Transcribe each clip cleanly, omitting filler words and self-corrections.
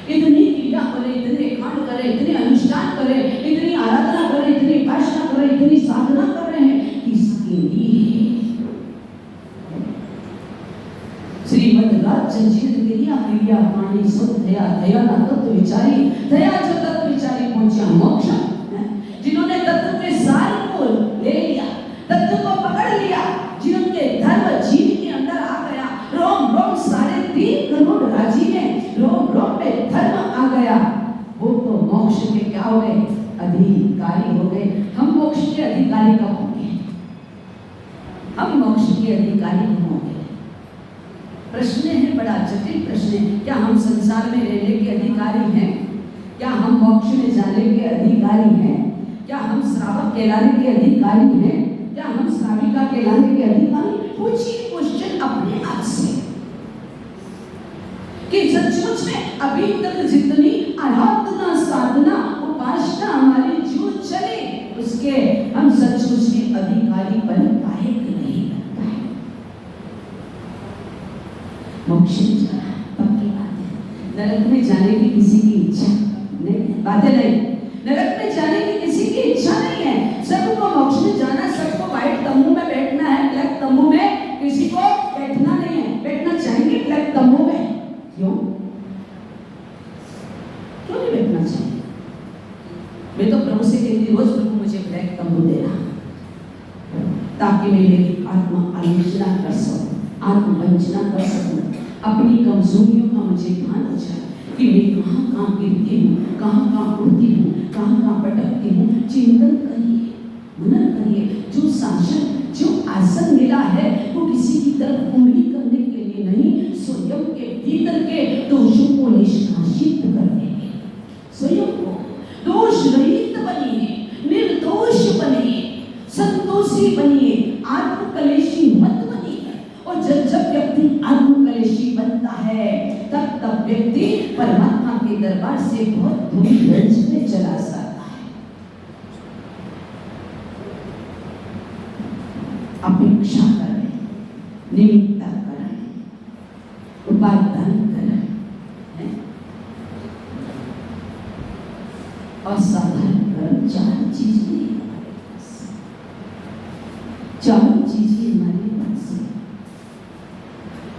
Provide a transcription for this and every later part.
इतनी क्रिया करे, इतने कांड करे, इतने अनुष्ठान करे, इतनी आराधना करे, इतनी उपासना करे, इतनी साधना कर रहे हैं, किसके लिए? श्रीमद् राजचरित क्रिया क्रिया पाणी सुध दया दया ना तत्व विचारी, दया जो तत्व विचारी पहुंचा मोक्ष। जिन्होंने तत्व के सार को ले लिया, तत्व को पकड़ लिया, जिनके धर्म जीव के अंदर आ गया, रोम रोम 3.5 करोड़ राजी में रोम रोम में धर्म आ गया, वो तो मोक्ष के क्या हो गए? अधिकारी हो गए। हम मोक्ष के अधिकारी कब होंगे? हम मोक्ष के अधिकारी कब होंगे? प्रश्न है, बड़ा जटिल प्रश्न है। क्या हम संसार में रहने के अधिकारी हैं? क्या हम मोक्ष में जाने के अधिकारी हैं? क्या हम श्रावक कहलाने के अधिकारी हैं? क्या हम श्राविका कहलाने के अधिकारी? पूछिए क्वेश्चन अपने आप से कि सचमुच में अभी तक जितनी आराधना साधना उपासना हमारी जो चले, उसके हम सचमुच के अधिकारी बन पाए कि नहीं बन पाए? मोक्ष में जाना पक्की बात है। नरक में जाने की किसी की इच्छा नहीं, बातें नहीं। नरक में जाने की किसी की इच्छा नहीं है। सबको मोक्ष में जाना, सबको व्हाइट तंबू में बैठना है, ब्लैक तंबू में किसी को बैठना नहीं है। बैठना चाहेंगे ब्लैक तंबू में? क्यों नहीं बैठना चाहिए? मैं तो प्रभु से कहती रोज, प्रभु मुझे ब्लैक तंबू देना, ताकि मैं मेरी आत्मा आलोचना कर सकूं, आत्मवंचना कर सकूं, अपनी कमजोरियों का मुझे भान हो जाए कि मैं कहाँ गिरती हूँ, कहाँ उड़ती हूँ, कहाँ भटकती हूँ। चिंतन करिए, मनन करिए। जो शासन, जो आसन मिला है, वो किसी की तरफ उंगली करने के लिए नहीं, स्वयं के भीतर के दोषों को निष्कासित करने के, स्वयं को दोष रहित बनिए, निर्दोष बनिए, संतोषी बनिए, आत्मकलेशी मत बनिए। और जब व्यक्ति आत्मकलेशी बनता है, तब व्यक्ति परमात्मा के दरबार से बहुत दूर रंज में चला जाता है। अपेक्षा करें, निमित्ता करें, उपादान करें, असाधारण करें। 4 चीजें हमारे पास, 4 चीजें हमारे पास है।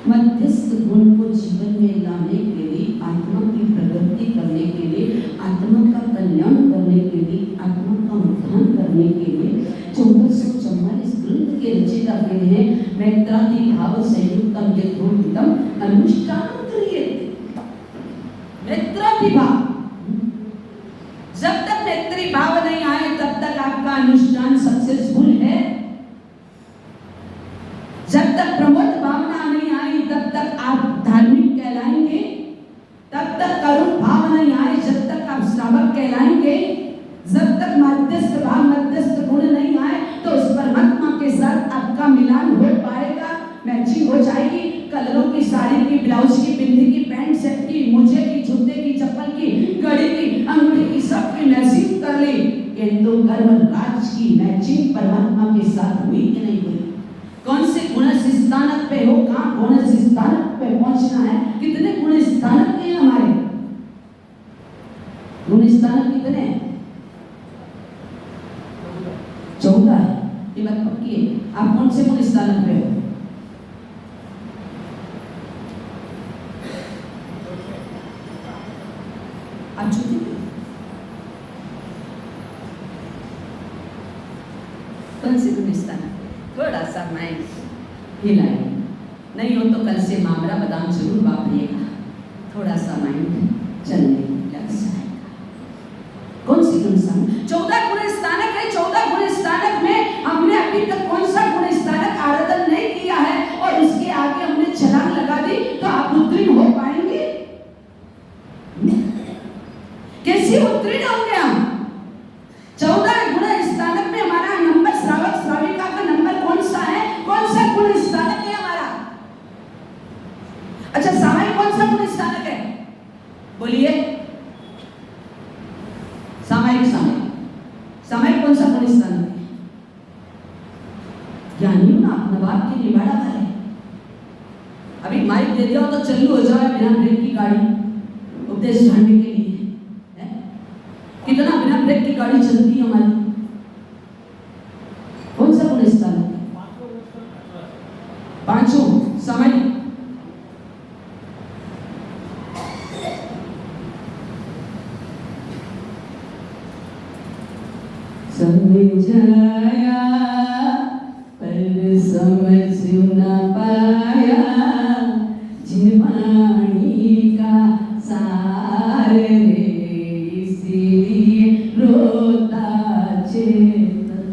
मध्यस्थ गुण को जीवन में लाने के लिए, आत्मा की प्रगति करने के लिए, आत्मा का कल्याण करने के लिए, आत्मा का उत्थान करने के लिए 1444 ग्रंथ के रचयिता कहते हैं, मैत्रादि भाव संयुक्तम यथोक्तम अनुष्ठानं क्रियते। मैत्रादि भाव, जब तक मैत्री भाव नहीं आए तब तक आपका अनुष्ठान सक्सेसफुल है। जब तक प्रमोद भावना नहीं आई तब तक आप धार्मिक कहलाएंगे, तब तक करुण भाव नहीं आए जब तक आप श्रावक कहलाएंगे। जब तक मध्यस्थ भाव, मध्यस्थ गुण नहीं आए तो उस परमात्मा के साथ आपका मिलान हो पाएगा, मैचिंग हो जाएगी। कलरों की साड़ी की, ब्लाउज की, बिंदी की, पैंट सेट की, मोजे की, जूते की, चप्पल की, घड़ी की, अंगूठी की, सबकी मैचिंग कर ली, किंतु कर्म राज की मैचिंग परमात्मा के साथ हुई कि नहीं हुई? कौन से गुण स्थानक पे हो, कहाँ गुण स्थानक पे पहुंचना है? कितने गुण स्थानक हैं हमारे? गुण स्थानक कितने हैं? 14 है। ये बात पक्की है। आप कौन से गुण स्थानक पे हो? आप चुके कौन से गुण स्थानक? थोड़ा सा माइंड हिलाए, नहीं हो तो कल से मामरा बादाम जरूर वापरिएगा, थोड़ा सा माइंड चलने लग जाएगा। कौन सी गुण स्थानक? 14 गुण स्थानक है। 14 गुण स्थानक में हमने अभी तक कौन सा गुण स्थानक आराधन नहीं किया है और उसके आगे हमने छलांग लगा दी, तो आप उत्तीर्ण हो पाएंगे? कैसे उत्तीर्ण होंगे हम? 14 गुण स्थानक में हमारा नंबर, श्रावक श्राविका का नंबर कौन सा है? कौन सा गुण स्थानक है हमारा? अच्छा, सामायिक कौन सा गुण स्थानक है? बोलिए। सामायिक सामायिक कौन सा गुण स्थानक है? ज्ञानियों ना अपना बात के निवाड़ा है। अभी माइक दे दिया तो चालू हो जाए बिना ब्रेक की गाड़ी, वो उपदेश जानने के लिए है? कितना बिना ब्रेक की गाड़ी चलती है हमारी। कौन सा पुलिस स्थान है? पांचों समय समझाया पर समझ न पाया, जीवानी का सार रे, इसीलिए रोता चेतन।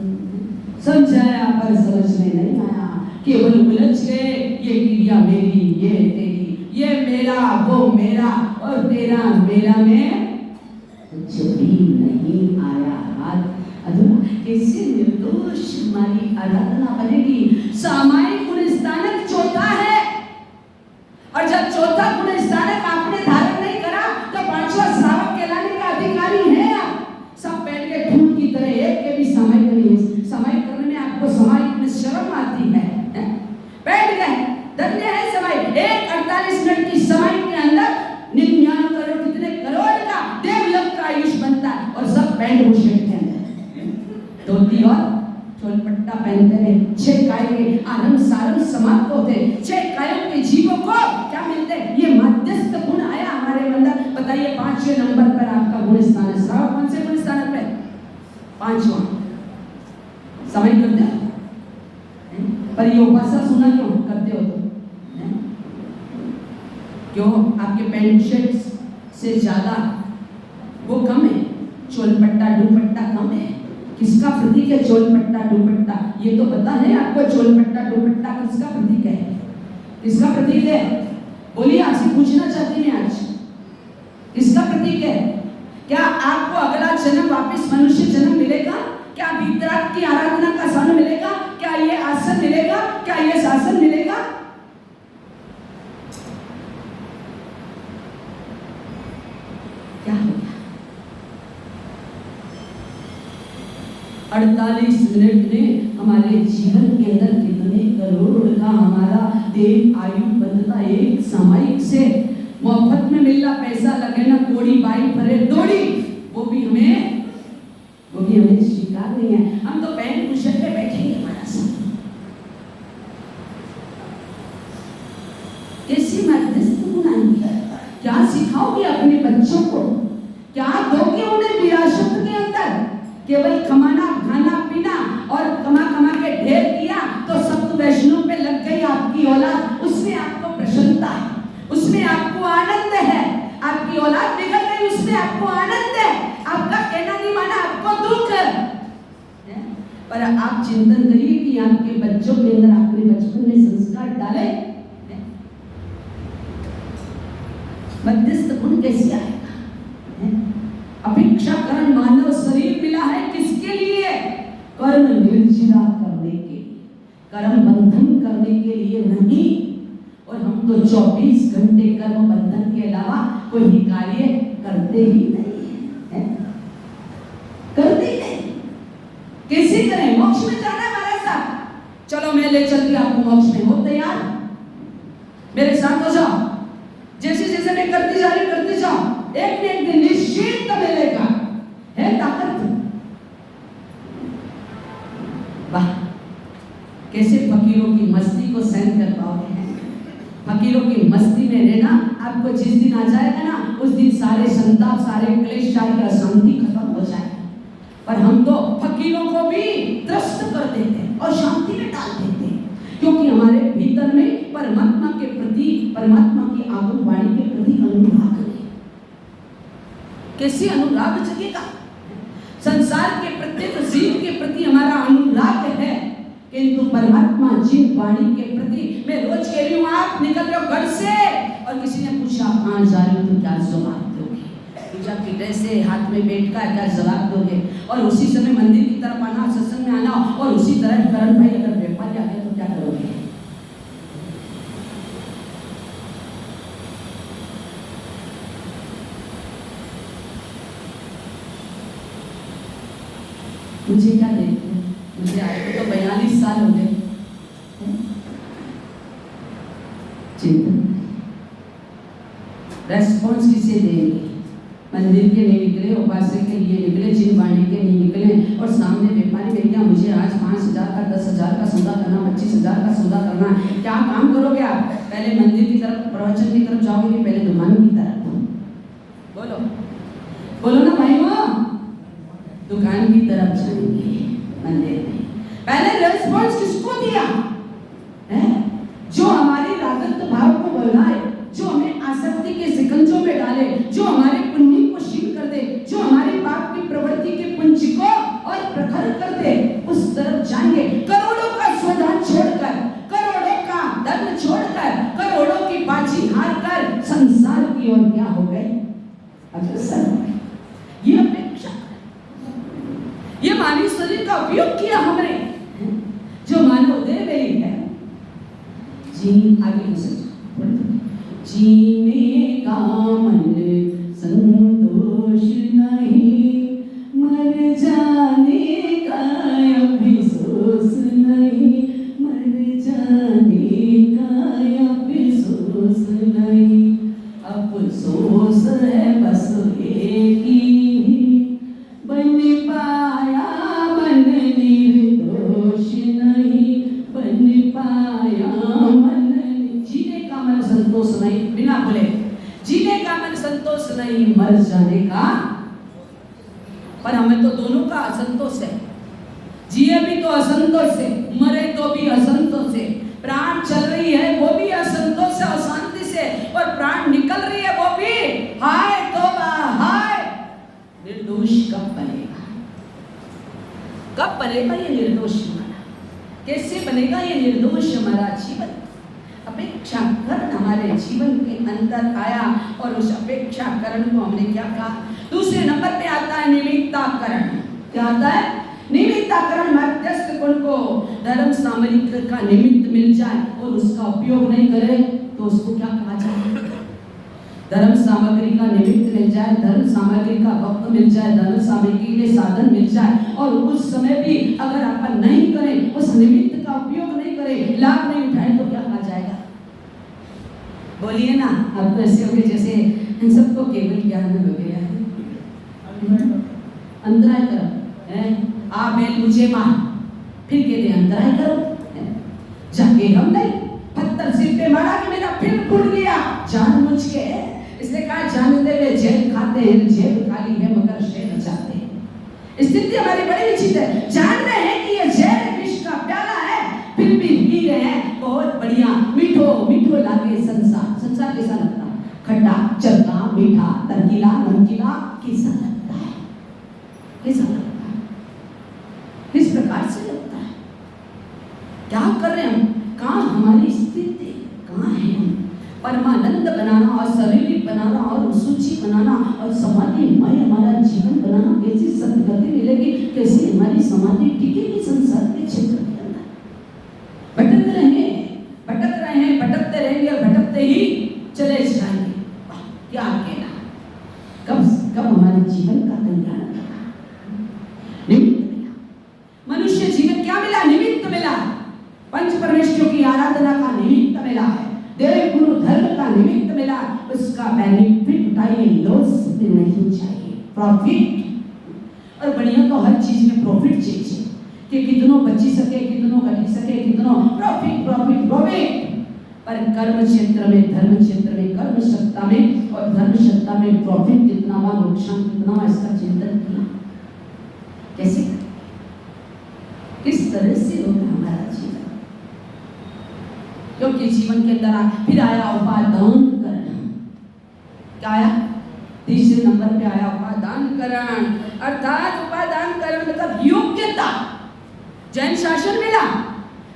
समझाया पर समझ में नहीं आया, केवल उलझ गए, ये क्रिया मेरी, ये तेरी, ये मेरा, वो मेरा, और तेरा मेरा में कुछ भी नहीं आया। कैसे निर्दोष हमारी आराधना बनेगी। सामायिक गुण स्थानक चौथा है, और जब चौथा गुण स्थानक आपने धारण नहीं करा तो पांचवा श्रावक कहलाने का अधिकारी है आप। सब बैठ के ठूठ की तरह एक के भी सामायिक नहीं है। सामायिक करने में आपको सामायिक में शर्म आती है? बैठ गए, धन्य है सामायिक। 48 मिनट की सामायिक के अंदर 99 करोड़ कितने करोड़ का देवलोक का आयुष बनता है, और सब बैंड बुशेट के अंदर धोती और चोलपट्टा पहनते हैं। 6 काय के आनंद सारंग समाप्त होते, 6 कायों के जीवों को क्या मिलते हैं? ये मध्यस्थ गुण आया हमारे अंदर। बताइए 5वें नंबर पर आपका गुण स्थान है। श्रावक कौन से गुण स्थान पे? 5वां। समय करते हो पर ये उपासना सुना क्यों करते हो? तो क्यों आपके पैंट शर्ट से ज्यादा वो कम है, चोलपट्टा दुपट्टा कम है। किसका प्रतीक है चोलपट्टा दुपट्टा? ये तो पता है आपको चोलपट्टा दुपट्टा किसका प्रतीक है? किसका प्रतीक है? बोलिए, आपसे पूछना चाहती मैं आज, किसका प्रतीक है? क्या आपको अगला जन्म वापस मनुष्य जन्म मिलेगा? क्या वितराग की आराधना का सन मिलेगा? क्या ये आसन मिलेगा? क्या ये शासन मिलेगा? क्या हो गया? 48 मिनट ने हमारे जीवन के अंदर कितने करोड़ का हमारा देव आयु बनता। एक सामायिक से मुफ्त में मिलना, पैसा लगे ना कोड़ी बाई भरे दौड़ी, वो भी हमें स्वीकार नहीं है। हम तो पैंट बुशर्ट पे बैठेंगे हमारा सब। कैसी मध्यस्थ बनाएंगे? क्या सिखाओगे अपने बच्चों को? क्या दोगे उन्हें विरासत के अंदर? केवल कमाना, खाना पीना और कमा के ढेर किया तो सप्त वैष्णव पे लग गई आपकी औलाद। उसमें आपको प्रसन्नता है, उसमें आपको आनंद है। आपकी औलाद बिगड़ गई, उसमें आपको आनंद है। आपका कहना नहीं माना, आपको दुख है। पर आप चिंतन करिए कि आपके बच्चों के अंदर आपने बचपन में संस्कार डाले। मध्यस्थ गुण कैसे आएगा? अपेक्षा करण मानव शरीर मिला है किसके लिए? कर्म निर्जरा करने के लिए, कर्म बंधन करने के लिए नहीं। और हम तो 24 घंटे कर्म बंधन के अलावा कोई भी कार्य करते ही नहीं है। करते ही नहीं। कैसे करें? मोक्ष में जाना है हमारे साथ, चलो मैं ले चलती आपको मोक्ष में। हो तैयार? मेरे साथ हो जाओ। जैसे जैसे मैं करती जा जाओ, एक न एक दिन निश्चित मिलेगा। है ताकत? वाह, कैसे फकीरों की मस्ती को सहन कर पाओगे? फकीरों की मस्ती में रहना, आपको जिस दिन आ जाएगा ना, उस दिन सारे संताप, सारे क्लेश, सारी अशांति खत्म हो जाएगी। पर हम तो फकीरों को भी त्रस्त कर देते हैं और शांति में डाल देते हैं, क्योंकि हमारे भीतर में परमात्मा के प्रति, परमात्मा की आगम वाणी के प्रति अनुराग है। कैसे अनुराग जगेगा? संसार के प्रत्येक जीव के प्रति हमारा अनुराग है, किंतु परमात्मा जीव वाणी के प्रति, मैं रोज कह रही हूँ, आप निकल रहे हो घर से और किसी ने पूछा कहाँ जा रही हो तो क्या जवाब दोगे? पूजा की ड्रेस से हाथ में बेट का क्या जवाब दोगे? और उसी समय मंदिर की तरफ आना, सत्संग में आना, और उसी तरह करण भाई अगर व्यापारी आ गया तो क्या करोगे? मुझे क्या देखते हैं? मुझे आए तो 42 साल हो गए। चिंतन रेस्पॉन्स किसे देंगे? मंदिर के नहीं निकले, उपासक के लिए निकले, चिन्ह बांटने के नहीं निकले, और सामने व्यापारी भैया मुझे आज 5,000 का 10,000 का सौदा करना, 25,000 का सौदा करना, क्या काम करोगे आप? पहले मंदिर की तरफ, प्रवचन की तरफ जाओगे कि पहले दुकान की तरफ? बोलो बोलो ना भाई, वो दुकान की तरफ जाएंगे, मंदिर में। पहले रेस्पॉन्स किसको दिया है? जो हमारी रागत भाव को बढ़ाए, जो हमें आसक्ति के शिकंजों में डाले, जो हमारे पुण्य को क्षीण कर दे, जो हमारी पाप की प्रवृत्ति के पुंज को और प्रखर कर दे, उस तरफ जाएंगे। करोड़ों का सौदा छोड़कर, करोड़ों का धन छोड़कर, करोड़ों की बाजी हार कर संसार की ओर क्या हो गए? अग्रसर हो गए। ये अपेक्षा, ये मानव शरीर का उपयोग किया हमने, जो मानव देह में ही है। जी आगे जीने का मन संतोष नहीं, मर जाने का अफसोस नहीं, मर जाने का अफसोस नहीं। अफसोस है बस एक ही, बन पाया मन निर्दोष नहीं, बन पाया मन। जीने का मन संतोष नहीं, बिना बोले जीने का मन संतोष नहीं, मर जाने का। पर हमें तो दोनों का असंतोष है, जिए भी तो असंतोष है, मरे तो भी असंतोष है। प्राण चल रही है वो भी असंतोष से, अशांति से, और प्राण निकल रही है वो भी हाय तौबा, हाय निर्दोष कब बनेगा? कब बनेगा ये निर्दोष हमारा? कैसे बनेगा ये निर्दोष हमारा जीवन? अपेक्षा करण हमारे जीवन के अंदर आया, और उस अपेक्षा करण को हमने क्या कहा? दूसरे नंबर पे आता है निमित्ताकरण। क्या आता है? निमित्ताकरण। मध्यस्थ गुण को धर्म सामग्री का निमित्त मिल जाए और उसका उपयोग नहीं करे तो उसको क्या कहा जाए? धर्म सामग्री का निमित्त मिल जाए, धर्म सामग्री का वक्त मिल जाए, धर्म सामग्री के साधन मिल जाए, और उस समय भी अगर अपन नहीं करें, उस निमित्त का उपयोग नहीं करें, लाभ नहीं उठाए, तो क्या कहा जाएगा? बोलिए ना। अब तो ऐसे हो गए जैसे इन सबको केवल ज्ञान में हो गया है। अंतराय करो, आ बेल मुझे मार, फिर कहते अंतराय करो, जाके हम नहीं पत्थर सिर पे मारा कि मेरा फिर फूट गया जानबूझ के। इसने कहा जानते हुए जेल खाते हैं, जेब खाली है मगर शेर चाहते हैं। स्थिति हमारी बड़ी विचित्र है। जान रहे हैं कि ये जहर विष का प्याला है, फिर भी पी रहे हैं। बहुत बढ़िया, मीठो मीठो लागे संसार। संसार कैसा लगता है? खट्टा, चरका, मीठा, तरकीला, नमकीला, कैसा लगता है? कैसा लगता है? किस प्रकार से लगता है? क्या कर रहे हैं हम? कहाँ हमारी स्थिति, कहाँ है हम? परमानंद बनाना और शारीरिक बनाना और सूची बनाना और समाधिमय हमारा जीवन बनाना, कैसी सदगति मिलेगी? कैसे हमारी समाधि टिकेगी संसार के क्षेत्र के अंदर? भटक रहे हैं, भटक रहे हैं, भटकते रहेंगे और भटकते ही चले जाएंगे। क्या कहना? कब हमारे जीवन का कल्याण होगा? निमित्त मिला। मनुष्य जीवन क्या मिला? निमित्त मिला। पंच परमेश्वरों की आराधना का निमित्त मिला है, देव गुरु धर्म का निमित्त मिला। उसका बेनिफिट उठाइए, लॉस नहीं चाहिए, प्रॉफिट। और बढ़िया तो हर चीज में प्रॉफिट चाहिए कि कितनों बची सके, कितनों घटी सके, कितनों प्रॉफिट प्रॉफिट प्रॉफिट। पर कर्म क्षेत्र में, धर्म क्षेत्र में, कर्म सत्ता में और धर्म सत्ता में प्रॉफिट कितना हुआ, नुकसान कितना हुआ, इसका चिंतन किया कैसे? किस तरह से होगा हमारा जीवन? क्योंकि जीवन के अंदर फिर आया उपादान करण। क्या आया? तीसरे नंबर पे आया उपादान करण। अर्थात उपादान करण मतलब योग्यता। जैन शासन मिला,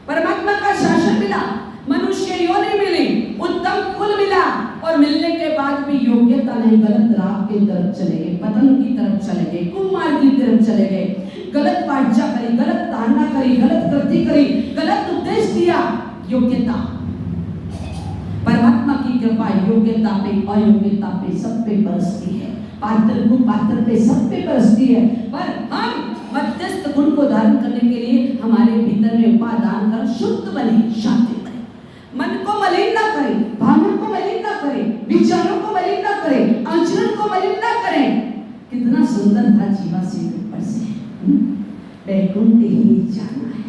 परमात्मा का शासन मिला, मनुष्य योनि मिली, उत्तम कुल मिला, और मिलने के बाद भी योग्यता नहीं, गलत राह की तरफ चले गए, पतन की तरफ चले गए, कुमार्ग की तरफ चले गए, गलत वाचा करी, गलत धारणा करी, गलत कृति करी, गलत उपदेश दिया। योग्यता, परमात्मा की कृपा योग्यता पे, अयोग्यता पे, सब पे बरसती है, पात्र को पात्र पे, सब पे बरसती है। पर हम मध्यस्थ गुण को धारण करने के लिए हमारे भीतर में उपादान कर शुद्ध बने, शांति बने, मन को मलिन ना करे, भावों को मलिन ना करे, विचारों को मलिन ना करे, वैकुंठ ही जाना है,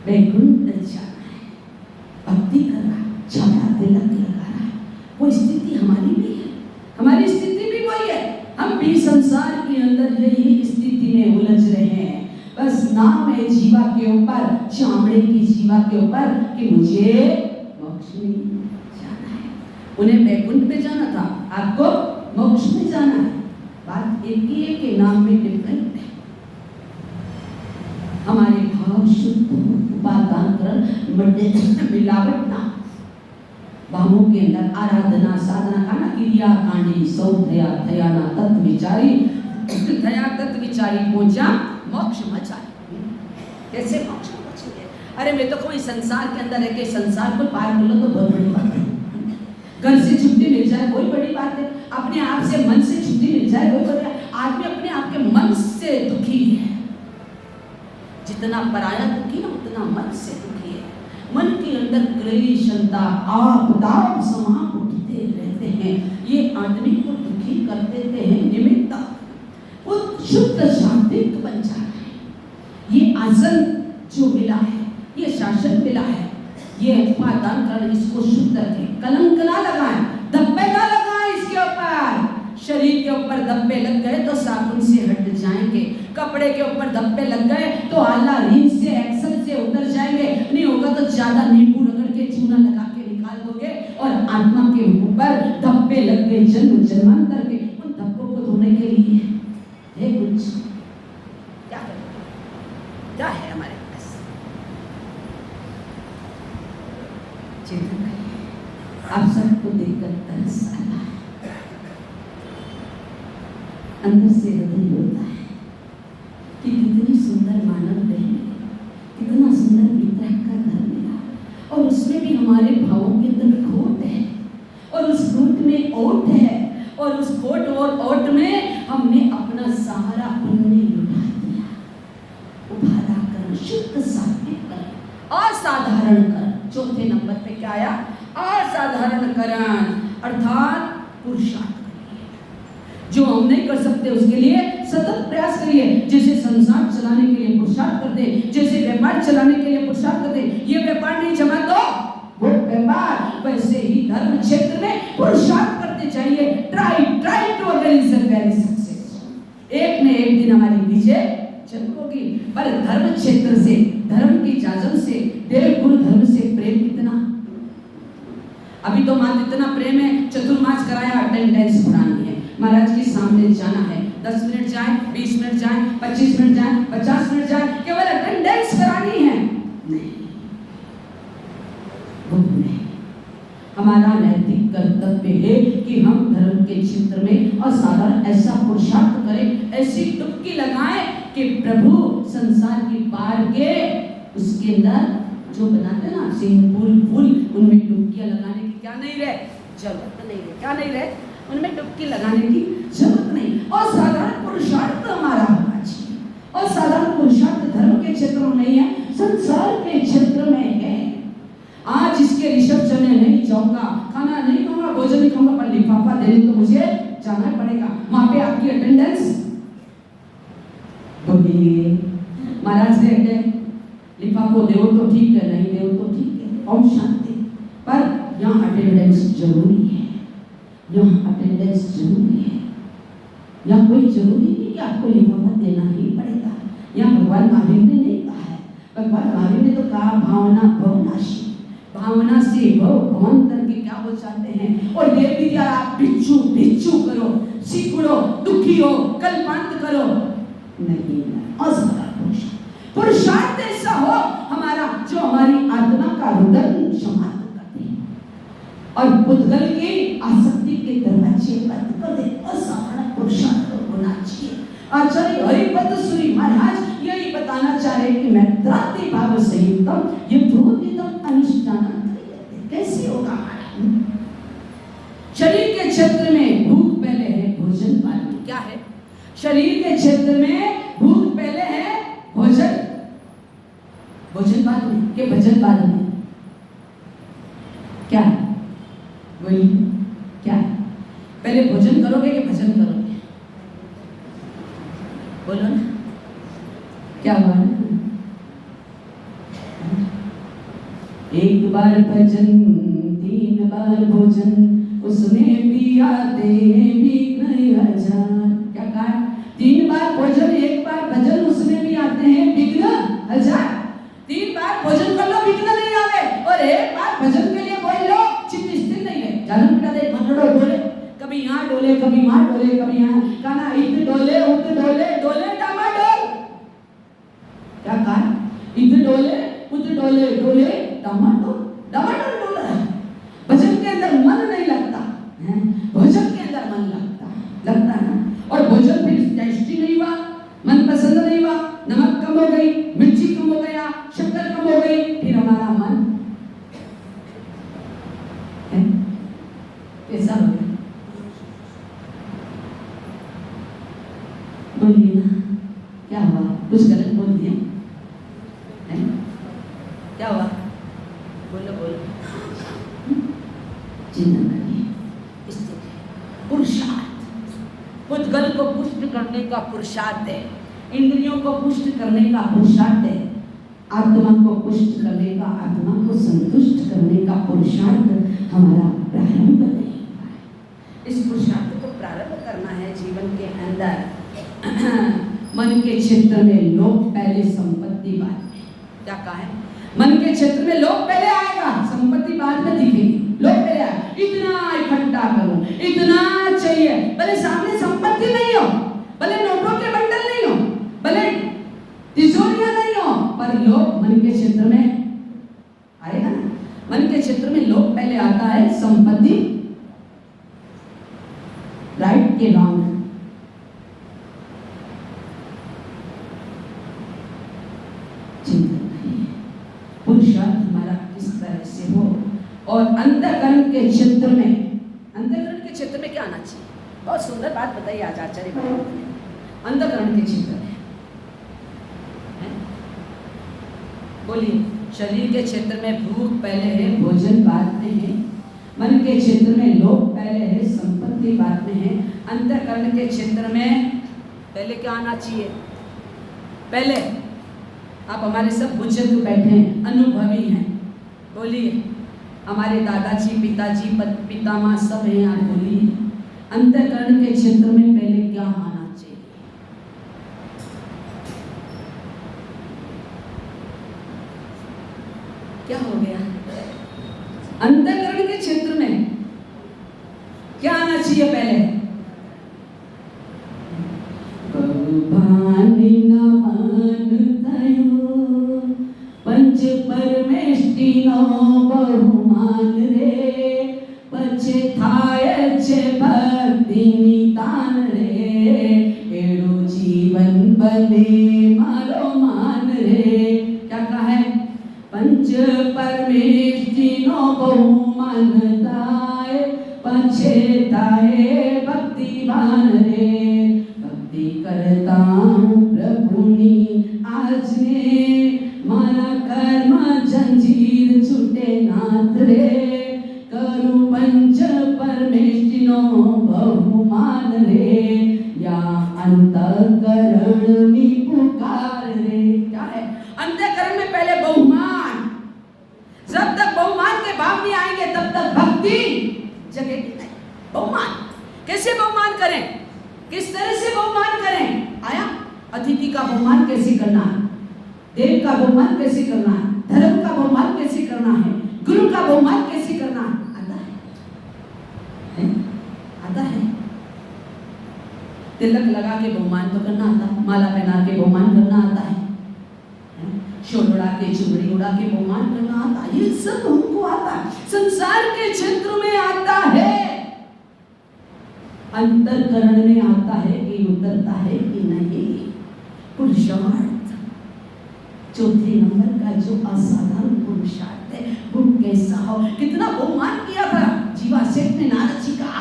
वैकुंठ जाना है। भक्ति कर रहा, छाया तिलक लगा रहा, वो स्थिति हमारी भी है, हमारी स्थिति भी वही है। हम भी संसार के अंदर यही स्थिति में उलझ रहे हैं। बस नाम है जीवा के ऊपर, चामड़े की जीवा के ऊपर कि मुझे मोक्ष में जाना है। उन्हें वैकुंठ में जाना था, आपको मोक्ष में जाना है। बात एक ही है कि नाम में डिफरेंट है। हमारे भाव शुद्ध उपादान कर मिलावट ना, भावों के अंदर आराधना साधना का ना क्रिया कांडी सौधया थयाना तत्व विचारी थया तत्व विचारी पहुंचा मोक्ष मचाए। कैसे मोक्ष मचाए? अरे मैं तो कोई संसार के अंदर है कि संसार को पार कर लो तो बहुत बड़ी बात है। घर से छुट्टी मिल जाए कोई बड़ी बात है, अपने आप से मन से छुट्टी मिल जाए कोई बड़ी। आदमी अपने आप के मन से दुखी है, जितना पराया दुखी ना उतना मन से दुखी है। मन के अंदर क्लेश आपदाप समाप उठते रहते हैं, ये आदमी को दुखी कर देते हैं। निमित्त वो शुद्ध शांतिक बन जाना है। ये आसन जो मिला है, ये शासन मिला है, ये उपादान कर इसको शुद्ध रखें। कलंक ना लगाएं, धब्बे ना लगाएं इसके ऊपर। शरीर के ऊपर धब्बे लग गए तो साबुन से हट जाएंगे, कपड़े के ऊपर धब्बे लग गए तो आला रीन से एक्सल से उतर जाएंगे। नहीं होगा तो ज्यादा नींबू रगड़ के चूना लगा के निकाल दोगे। और आत्मा के ऊपर धब्बे लग गए जन्म जन्मांतर के, उन धब्बों को धोने के लिए है कुछ क्या करें? क्या है हमारे पास? चिंतन करिए। आप सबको देखकर तरस आता है, अंदर से हृदय होता है कि कितनी सुंदर मानव बहन, कितना सुंदर वितरक का धर्म मिला। और उसमें भी हमारे भावों के अंदर खोट है, और उस खोट में ओट है, और उस खोट और ओट में हमने अपना सहारा पुण्य लुटा दिया। उपादा कर, शुद्ध सात्विक कर, असाधारण कर। चौथे नंबर पे क्या आया? असाधारणकरण, अर्थात पुरुषार्थ करिए। जो हम नहीं कर सकते उसके लिए सतत प्रयास करिए। जैसे संसार चलाने के लिए पुरुषार्थ करते, जैसे व्यापार चलाने के लिए पुरुषार्थ करते, ये व्यापार नहीं जमा तो वो व्यापार, वैसे ही धर्म क्षेत्र में पुरुषार्थ करते जाइए। Try to again success. एक न एक दिन हमारी विजय जरूर होगी। पर धर्म क्षेत्र से, धर्म की जाजम से, देव गुरु धर्म से प्रेम कितना? अभी तो मान इतना प्रेम है, चतुर्मास कराया, अटेंडेंस बढ़ानी है, महाराज के सामने जाना है। 10 मिनट जाए, 20 मिनट जाए, 25 मिनट जाए, 50 मिनट जाए, केवल अटेंडेंस करानी है। नहीं, वो नहीं। हमारा नैतिक कर्तव्य है कि हम धर्म के क्षेत्र में असाधारण ऐसा पुरुषार्थ करें, ऐसी डुबकी लगाएं कि प्रभु संसार की पार के उसके अंदर जो बनाते ना स्विमिंग पूल, उनमें डुबकियां लगाने की क्या नहीं रहे, जरूरत नहीं रहे। क्या नहीं रहे? उनमें डुबकी लगाने की जरूरत नहीं। और साधारण पुरुषार्थ हमारा होना चाहिए। और साधारण पुरुषार्थ धर्म के क्षेत्र में नहीं है, संसार के क्षेत्र में है। आज इसके रिसेप्शन में नहीं जाऊंगा, खाना नहीं खाऊंगा, भोजन नहीं खाऊंगा, पर लिफाफा देने तो मुझे जाना पड़ेगा। वहां पे आपकी अटेंडेंस बोलिए, महाराज ने लिफाफो देव तो ठीक है, नहीं देव तो ठीक है, और शांति। पर यहाँ अटेंडेंस जरूरी है, यहाँ अटेंडेंस जरूरी है। यहाँ कोई जरूरी नहीं कि आपको लिफाफा देना ही पड़ेगा। यहाँ भगवान महावीर ने नहीं कहा है। भगवान महावीर ने तो कहा भावना भवनाशी, भावना से भवंतर के क्या हो जाते हैं। और ये भी यार आप भिक्षु करो, सिकुड़ो, दुखी हो, कल्पांत करो, नहीं। पुरुषार्थ ऐसा हो हमारा जो हमारी आत्मा का रुदन समाप्त कर दे और पुद्गल की आसक्ति के दरवाजे बंद कर दे। असाधारण पुरुषार्थ होना चाहिए। आचार्य हरिपद सूरी महाराज यही बताना चाह रहे कि मैं त्राति भाव संयुक्तम यथोदितम अनुष्ठानम करिए। कैसे होगा हमारा? शरीर के क्षेत्र में भूख पहले है, भोजन बाद में। क्या है? शरीर के क्षेत्र में भूख पहले है, भोजन बाद में, के भजन बाद में। क्या है? वही क्या है? पहले भोजन करोगे कि भजन करोगे? बोलो ना। क्या हुआ है? एक बार भजन 3 बार भोजन, उसमें भी आते हैं विघ्न हजार। क्या कहा? 3 बार भोजन, 1 बार भजन, उसमें भी आते हैं विघ्न हजार। 3 बार भोजन कर लो, विघ्न नहीं आवे, और 1 बार भजन के लिए बोल लो, चित्त स्थिर नहीं है। जानम पिता दे मनड़ो डोले, कभी यहाँ डोले, कभी वहाँ डोले, कभी यहाँ काना इत डोले, उत डोले, डोले डामाडोल। क्या कहा? इत डोले, उत डोले, डोले डामाडोल, डामाडोल डोल रहा है। भजन के अंदर मन नहीं लगता है, भोजन के अंदर मन लगता है ना। और भोजन फिर टेस्टी नहीं हुआ, मन पसंद नहीं हुआ, नमक कम हो गई, मिर्ची कम हो गया, शक्कर कम हो गई, फिर हमारा मन कैसा हो गया? बोलिए ना, क्या हुआ? कुछ गलत बोल दिया? क्या हुआ? बोलो। चिंता करिए। पुरुषार्थ, उद्गल को पुष्ट करने का पुरुषार्थ है, इंद्रियों को पुष्ट करने का पुरुषार्थ है, आत्मा को पुष्ट करने का, आत्मा को संतुष्ट करने का पुरुषार्थ हमारा प्रारंभ नहीं हुआ है। इस पुरुषार्थ को प्रारंभ करना है जीवन के अंदर। मन के क्षेत्र में लोग पहले, संपत्ति बाद में। क्या कहा है? मन के क्षेत्र में लोग पहले आएगा, संपत्ति बाद में दिखेगी। लोग पहले आएगा, इतना इकट्ठा करो, इतना चाहिए, भले सामने संपत्ति नहीं हो, भले नोटों के बंडल नहीं हो, भले तिजोरियां नहीं हो, पर लोग मन के क्षेत्र में आएगा ना। मन के क्षेत्र में लोग पहले आता है, संपत्ति राइट के रॉन्ग। पुरुषार्थ हमारा किस तरह से हो, और अंतःकरण के क्षेत्र में, अंतःकरण के क्षेत्र में क्या आना चाहिए? बहुत सुंदर बात बताइए आज आचार्य भगवत। अंतःकरण के क्षेत्र में बोलिए। शरीर के क्षेत्र में भूख पहले है, भोजन बाद में है। मन के क्षेत्र में लोभ पहले है, संपत्ति बाद में है। अंतःकरण के क्षेत्र में पहले क्या आना चाहिए? पहले आप हमारे सब बुजुर्ग बैठे हैं, अनुभवी हैं, बोलिए। हमारे दादाजी, पिताजी, पितामह सब हैं, आप बोलिए। अंतःकरण के क्षेत्र में पहले क्या आना चाहिए? क्या हो गया? अंतःकरण के क्षेत्र में क्या आना चाहिए पहले? पंच परमेष्टिनो बहुमान रे, पछे थाय छे भक्ति निदान रे, एड़ो जीवन बने मारो मान रे। क्या कहा है? पंच परमेष्टिनो बहुमान ताय, पछे थाय भक्ति भान रे, भक्ति करता हूँ प्रभुनी आज ने, मारा कर्म जंजीर छूटे नाथ रे, करूं पंच परमेष्टिनो बहुमान रे, या अंतःकरण में पुकार रे। क्या है? अंतःकरण में पहले बहुमान, जब तक बहुमान के भाव नहीं आएंगे तब तक भक्ति जगेगी नहीं। बहुमान कैसे बहुमान करें? किस तरह से बहुमान करें? आया? अतिथि का बहुमान कैसे करना है, देव का बहुमान कैसे करना है, धर्म का बहुमान कैसे करना है, गुरु का बहुमान कैसे करना है, आता है? आता है? तिलक लगा के बहुमान तो करना आता है, माला पहना के बहुमान करना आता है, शोल उड़ा के, चुमड़ी उड़ा के बहुमान करना आता है। ये सब हमको आता है, संसार के क्षेत्र में आता है। अंतःकरण में आता है कि उतरता है कि नहीं? पुरुषार्थ चौथे नंबर का जो असाधारण पुरुषार्थ है वो कैसा हो? कितना बहुमान किया था जीवा सेठ ने नारद जी का।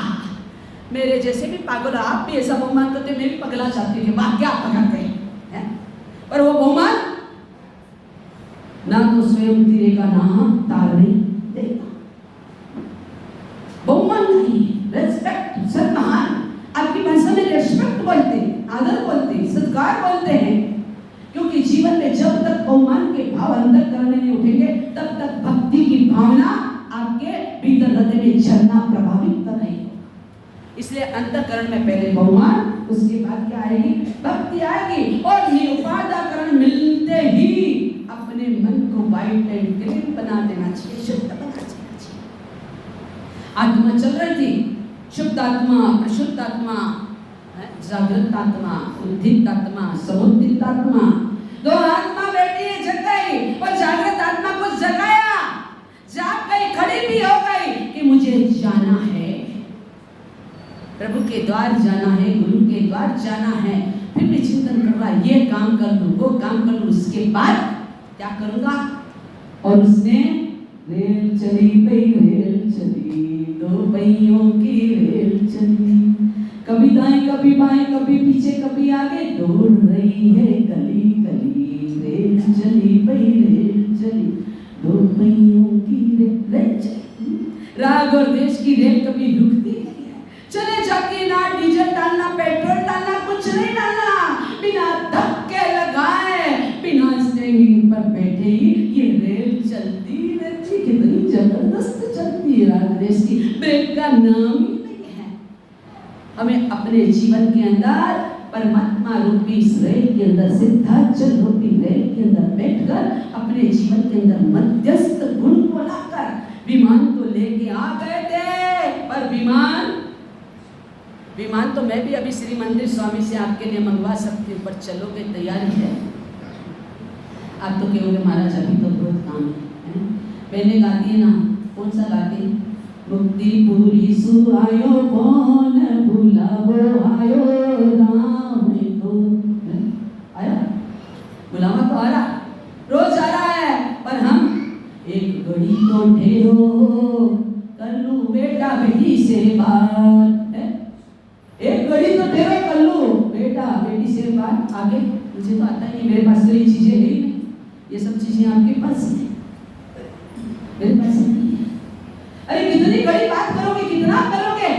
मेरे जैसे भी पागल, आप भी ऐसा बहुमान करते, मैं भी पगला जाती थी, वाह क्या पकड़ते हैं। पर वो बहुमान ना तो स्वयं तिरेगा ना तारने देगा। बहुमान नहीं, रेस्पेक्ट, सम्मान। आपकी भाषा में रेस्पेक्ट बोलते, आदर बोलते, सत्कार बोलते हैं, क्योंकि जीवन में जब तक बहुमान के भाव अंतःकरण में नहीं उठेंगे तब तक भक्ति की भावना आपके भीतर हृदय में झरना प्रभावित नहीं होगा। इसलिए अंतःकरण में पहले बहुमान, उसके बाद क्या आएगी? भक्ति आएगी। और निरुपादाकरण मिलते ही अपने मन को वाइट एंड क्लीन बना देना चाहिए, शुद्ध बना देना चाहिए। आत्मा चल रही थी, शुद्ध आत्मा, प्रशुद्ध आत्मा, जागृत आत्मा, उद्धित आत्मा, समुद्धित आत्मा, दो आत्मा बैठी है, जग गई और जागृत आत्मा को जगाया, जाग गई, खड़ी भी हो गई कि मुझे जाना है, प्रभु के द्वार जाना है, गुरु के द्वार जाना है। फिर भी चिंतन कर रहा है, ये काम कर लूं, वो काम कर लूं, उसके बाद क्या करूंगा? और उसने रेल चली पई, रेल चली, दो पहियों की रेल चली, कभी दाएं कभी बाएं, कभी पीछे कभी आगे, दौड़ रही है गली गली, रेल चली पई, रेल चली, दो पहियों की रेल चली। राग और देश की रेल कभी रुकती नहीं है, चले जाती ना डीजल डालना, पेट्रोल डालना, कुछ नहीं डालना, बिना धक्के लगाए, बिना स्टेरिंग पर बैठे ही ये रेल चलती रहती। कितनी जबरदस्त चलती है राग देश की, ब्रेक का नाम ही नहीं है। हमें अपने जीवन के अंदर परमात्मा रूपी इस रेल के अंदर, सिद्धाचल रूपी रेल के अंदर बैठकर अपने जीवन के अंदर मध्यस्थ गुण को लाकर, विमान तो लेके आ गए थे, पर विमान तो मैं भी अभी श्री मंदिर स्वामी से आपके लिए मंगवा सकती हूँ, पर चलोगे? तैयारी है? आप तो कहोगे महाराज अभी तो बहुत काम है। पहले गाती है ना, कौन सा गाती? मुक्ति पूरी सुआयो कौन बुलावो आयो राम को, आया बुलावा तो आ रहा, रोज आ रहा है, पर हम एक घड़ी तो ठहरो कर लूं बेटा बेटी से बात है, एक घड़ी तो ठहरो कर लूं बेटा बेटी से बात। आगे मुझे तो आता ही नहीं, मेरे पास तो ये चीजें है ही नहीं, ये सब चीजें आपके पास है, मेरे पास नहीं है। अरे कितनी बड़ी बात करोगे, कितना करोगे?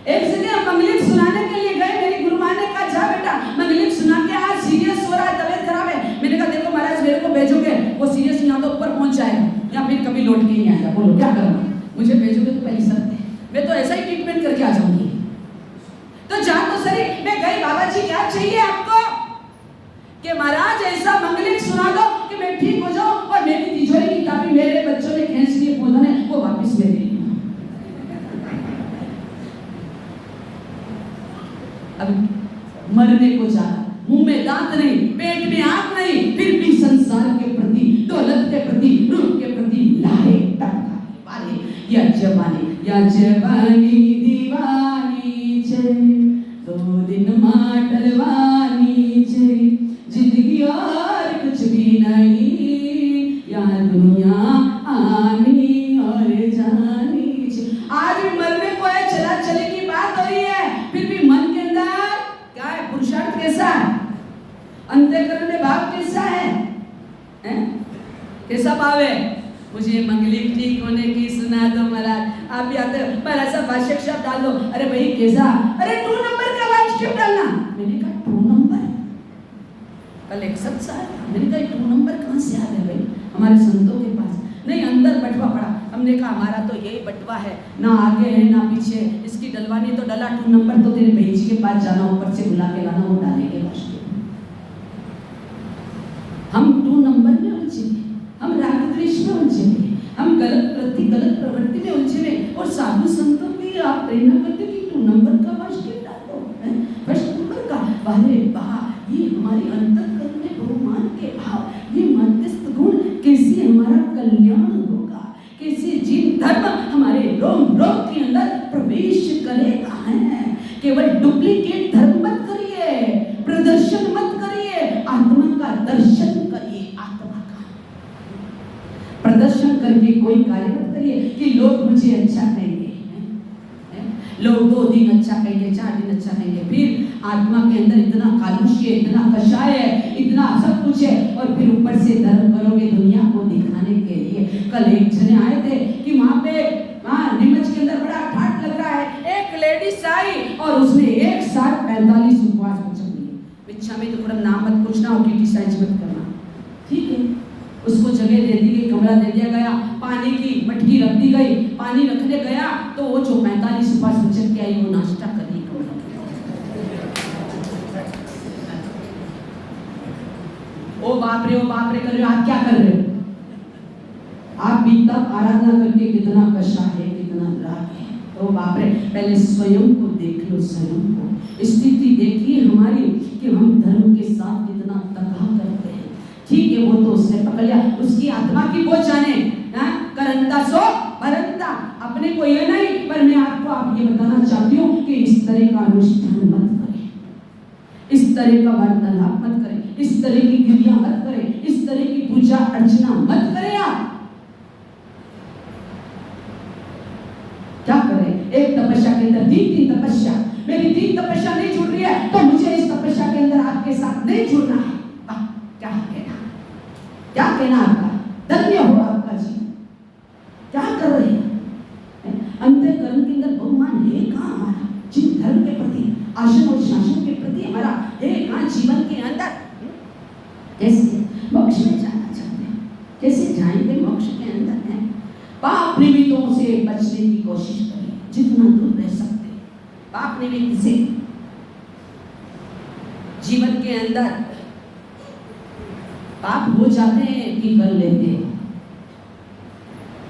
एक जगह मंगलिक सुनाने के लिए गए, मेरी गुरु माँ ने कहा जा बेटा मंगलिक सुना के आज, सीरियस हो रहा है, तबीयत खराब है। मैंने कहा देखो महाराज मेरे को भेजोगे, वो सीरियस यहाँ तो ऊपर पहुंच जाएगा या फिर कभी लौट के नहीं आएगा, बोलो क्या करूँगा? मुझे भेजोगे तो पहली शर्त है, मैं तो ऐसा ही ट्रीटमेंट करके आ जाऊंगी। तो जा तो सही, मैं गई, बाबा जी क्या चाहिए आपको? कि महाराज ऐसा मंगलिक सुना दो कि मैं ठीक हो जाऊं और मेरी तिजोरी की चाबी मेरे बच्चों ने खींच लिए बोला ने वो वापस ले ली। अब मरने को जा रहा, मुंह में दांत नहीं, पेट में आग नहीं, फिर भी संसार के प्रति, दौलत के प्रति, रूप के प्रति लाए टपका या जवानी दीवानी छे, दो दिन माटलवानी छे, जिंदगी और कुछ भी नहीं, यहाँ दुनिया आनी और जानी छे। आज भी मरने को है, चला चले की बात हो रही है, फिर भी मन के अंदर क्या है? पुरुषार्थ कैसा है? अंतःकरण में भाव कैसा है? कैसा भाव है? मुझे मंगलिक ठीक होने की सुना दो महाराज, आप भी आते हो पर ऐसा भाष्य शब्द डाल दो, अरे भाई कैसा? अरे 2 नंबर का वाक्य डालना। मैंने कहा 2 नंबर? कल एक सत्संग आया, मैंने कहा 2 नंबर कहाँ से आ गए भाई हमारे संतों के पास? नहीं अंदर बटवा पड़ा, हमने कहा हमारा तो यही बटवा है, ना आगे है ना पीछे, इसकी डलवानी तो डला, 2 नंबर तो तेरे भाई जी के पास जाना, ऊपर से बुला के लाना, वो डालेंगे वाक्य। हम 2 नंबर में उलझे, हम राग द्वेष में उलझे, हम गलत प्रवृत्ति में उलझे हुए, और साधु संतों की आप प्रेरणा करते कि 2 नंबर का वाक्य डालो, फर्स्ट नंबर का। अरे वाह, ये हमारी अंतःकरण में बहुमान के भाव, ये मध्यस्थ गुण कैसे हमारा कल्याण होगा, कैसे जीव धर्म हमारे रोम रोम के अंदर प्रवेश करेगा है। केवल डुप्लीकेट धर्म मत करिए, प्रदर्शन मत करिए, आत्मा का दर्शन करिए। आत्मा का प्रदर्शन करके कोई कार्य मत करिए कि लोग मुझे अच्छा कहेंगे, लोग 2 दिन अच्छा कहेंगे, 4 दिन अच्छा कहेंगे, फिर आत्मा के अंदर इतना कालुष्य, इतना कषाय है, इतना सब कुछ है, और फिर ऊपर से धर्म करोगे दुनिया को दिखाने के लिए। कल एक जने आए थे कि वहाँ पे नीमच के अंदर बड़ा ठाट लग रहा है, एक लेडीज आई और उसने एक साथ 45 उपवास बचा लिए। मिच्छा में तो पूरा नाम मत पूछना और टीटी साइंस मत करना, उसको जगह दे दी गई, कमरा दे दिया गया, पानी की मटकी रख दी गई, पानी रखने गया तो वो जो 45 रुपये सोच के आई वो नाश्ता कर रही कमरा। ओ बाप रे कर रहे हो, आप क्या कर रहे हो? आप भी तब आराधना करके कितना कष्ट है, कितना राग है। ओ बाप रे, पहले स्वयं को देख लो, स्वयं को स्थिति देखिए हमारी कि हम धर्म के साथ कितना तबाह करते हैं। ठीक है, वो तो उसने पकड़ लिया, उसकी आत्मा की वो जाने करंदा सो भरंदा, अपने को ये नहीं। पर मैं आपको आप ये बताना चाहती हूँ कि इस तरह का अनुष्ठान मत करें, इस तरह का वार्तालाप मत करें, इस तरह की क्रिया मत करें, इस तरह की पूजा अर्चना मत करें। आप क्या करें? एक तपस्या के अंदर 3 तपस्या, मेरी 3 तपस्या नहीं जुड़ रही है तो मुझे इस तपस्या के अंदर आपके साथ नहीं जुड़ना है। क्या कहना, क्या कहना आपका? धन्य हो आपका जीवन। क्या कर रहे हैं? अंतःकरण के अंदर बहुमान है कहाँ हमारा? जिन धर्म के प्रति, आसन और शासन के प्रति हमारा है कहाँ जीवन के अंदर? कैसे मोक्ष में जाना चाहते हैं? कैसे जाएंगे मोक्ष के अंदर? है पाप निमित्तों से बचने की कोशिश करें, जितना दूर रह सकते हैं पाप निमित्त से। जीवन के अंदर पाप हो जाते हैं कि कर लेते हैं,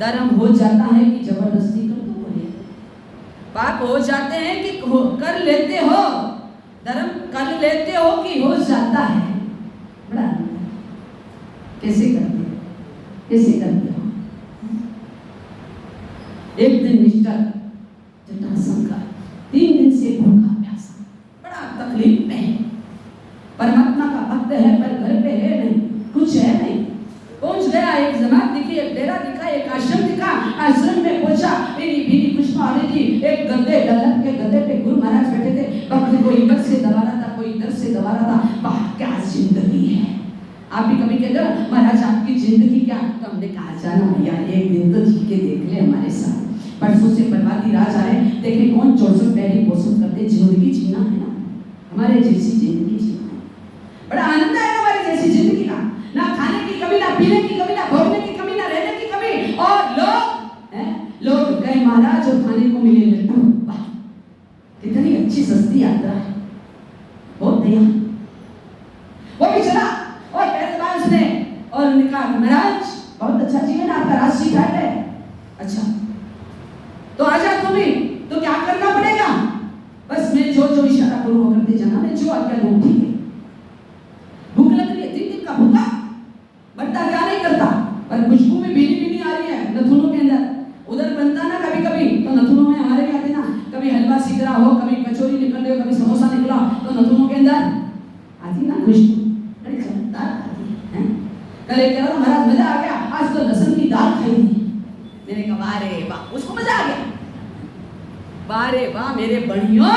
धर्म हो जाता है कि जबरदस्ती कर दो, पाप हो जाते हैं कि कर लेते हो, धर्म कर लेते हो कि हो जाता है। बड़ा कैसे करते हो, कैसे करते हो? एक दिन मिस्टर जटाशंकर 3 दिन से भूखा प्यासा, बड़ा तकलीफ में है, परमात्मा का भक्त है पर घर पे है नहीं, कुछ है नहीं। पहुंच गया, एक जमात दिखी, एक डेरा दिखा, एक आश्रम दिखा। आश्रम में पहुंचा, मेरी बीवी खुशबू आ रही थी, एक गद्दे डल्लब के गद्दे पे गुरु महाराज बैठे थे। भक्त कोई इधर से दबा रहा था, कोई इधर से दबा रहा था। वाह क्या जिंदगी है! आप भी कभी कहते हो महाराज आपकी जिंदगी क्या? तो हमने कहा जाना भैया एक दिन तो जी के देख ले हमारे साथ। परसों से बर्बादी राज आ रहे, देखे कौन 64 पैरी पोषण करते। जिंदगी जीना है ना, हमारे जैसी जिंदगी जीना है। बड़ा आनंद है हमारी जैसी जिंदगी का, ना खाने की कमी, ना पीने की कमी, ना भोगने की कमी, ना रहने की कमी। और लोग गए महाराज और खाने को मिले लड्डू। वाह कितनी अच्छी सस्ती यात्रा है, बहुत बढ़िया। वो भी चला और पैरवा उसने और उन्होंने कहा महाराज बहुत अच्छा जीवन आपका, राशि घाट है। अच्छा तो आजा तुम्हें, तो क्या करना पड़ेगा? बस मैं जो जो इशारा करूँ वो करते जाना, मैं जो आज्ञा दूँ ठीक है। भूख लग रही है, 3 दिन का भूखा, बनता क्या नहीं करता, पर खुशबू में बीनी आ रही है नथुनों के अंदर। उधर बनता ना कभी कभी तो नथुनों में हमारे क्या थे ना, कभी हलवा सीख रहा हो, कभी कचौरी निकल रही हो, कभी समोसा निकला तो नथुनों के अंदर आती ना खुशबू, बड़ी चमकदार आती है। कल एक कह रहा महाराज मजा आ गया, आज तो लहसुन की दाल खाई थी। मैंने कहा वाह रे वाह, उसको मजा आ गया। वाह रे वाह मेरे बढ़ियों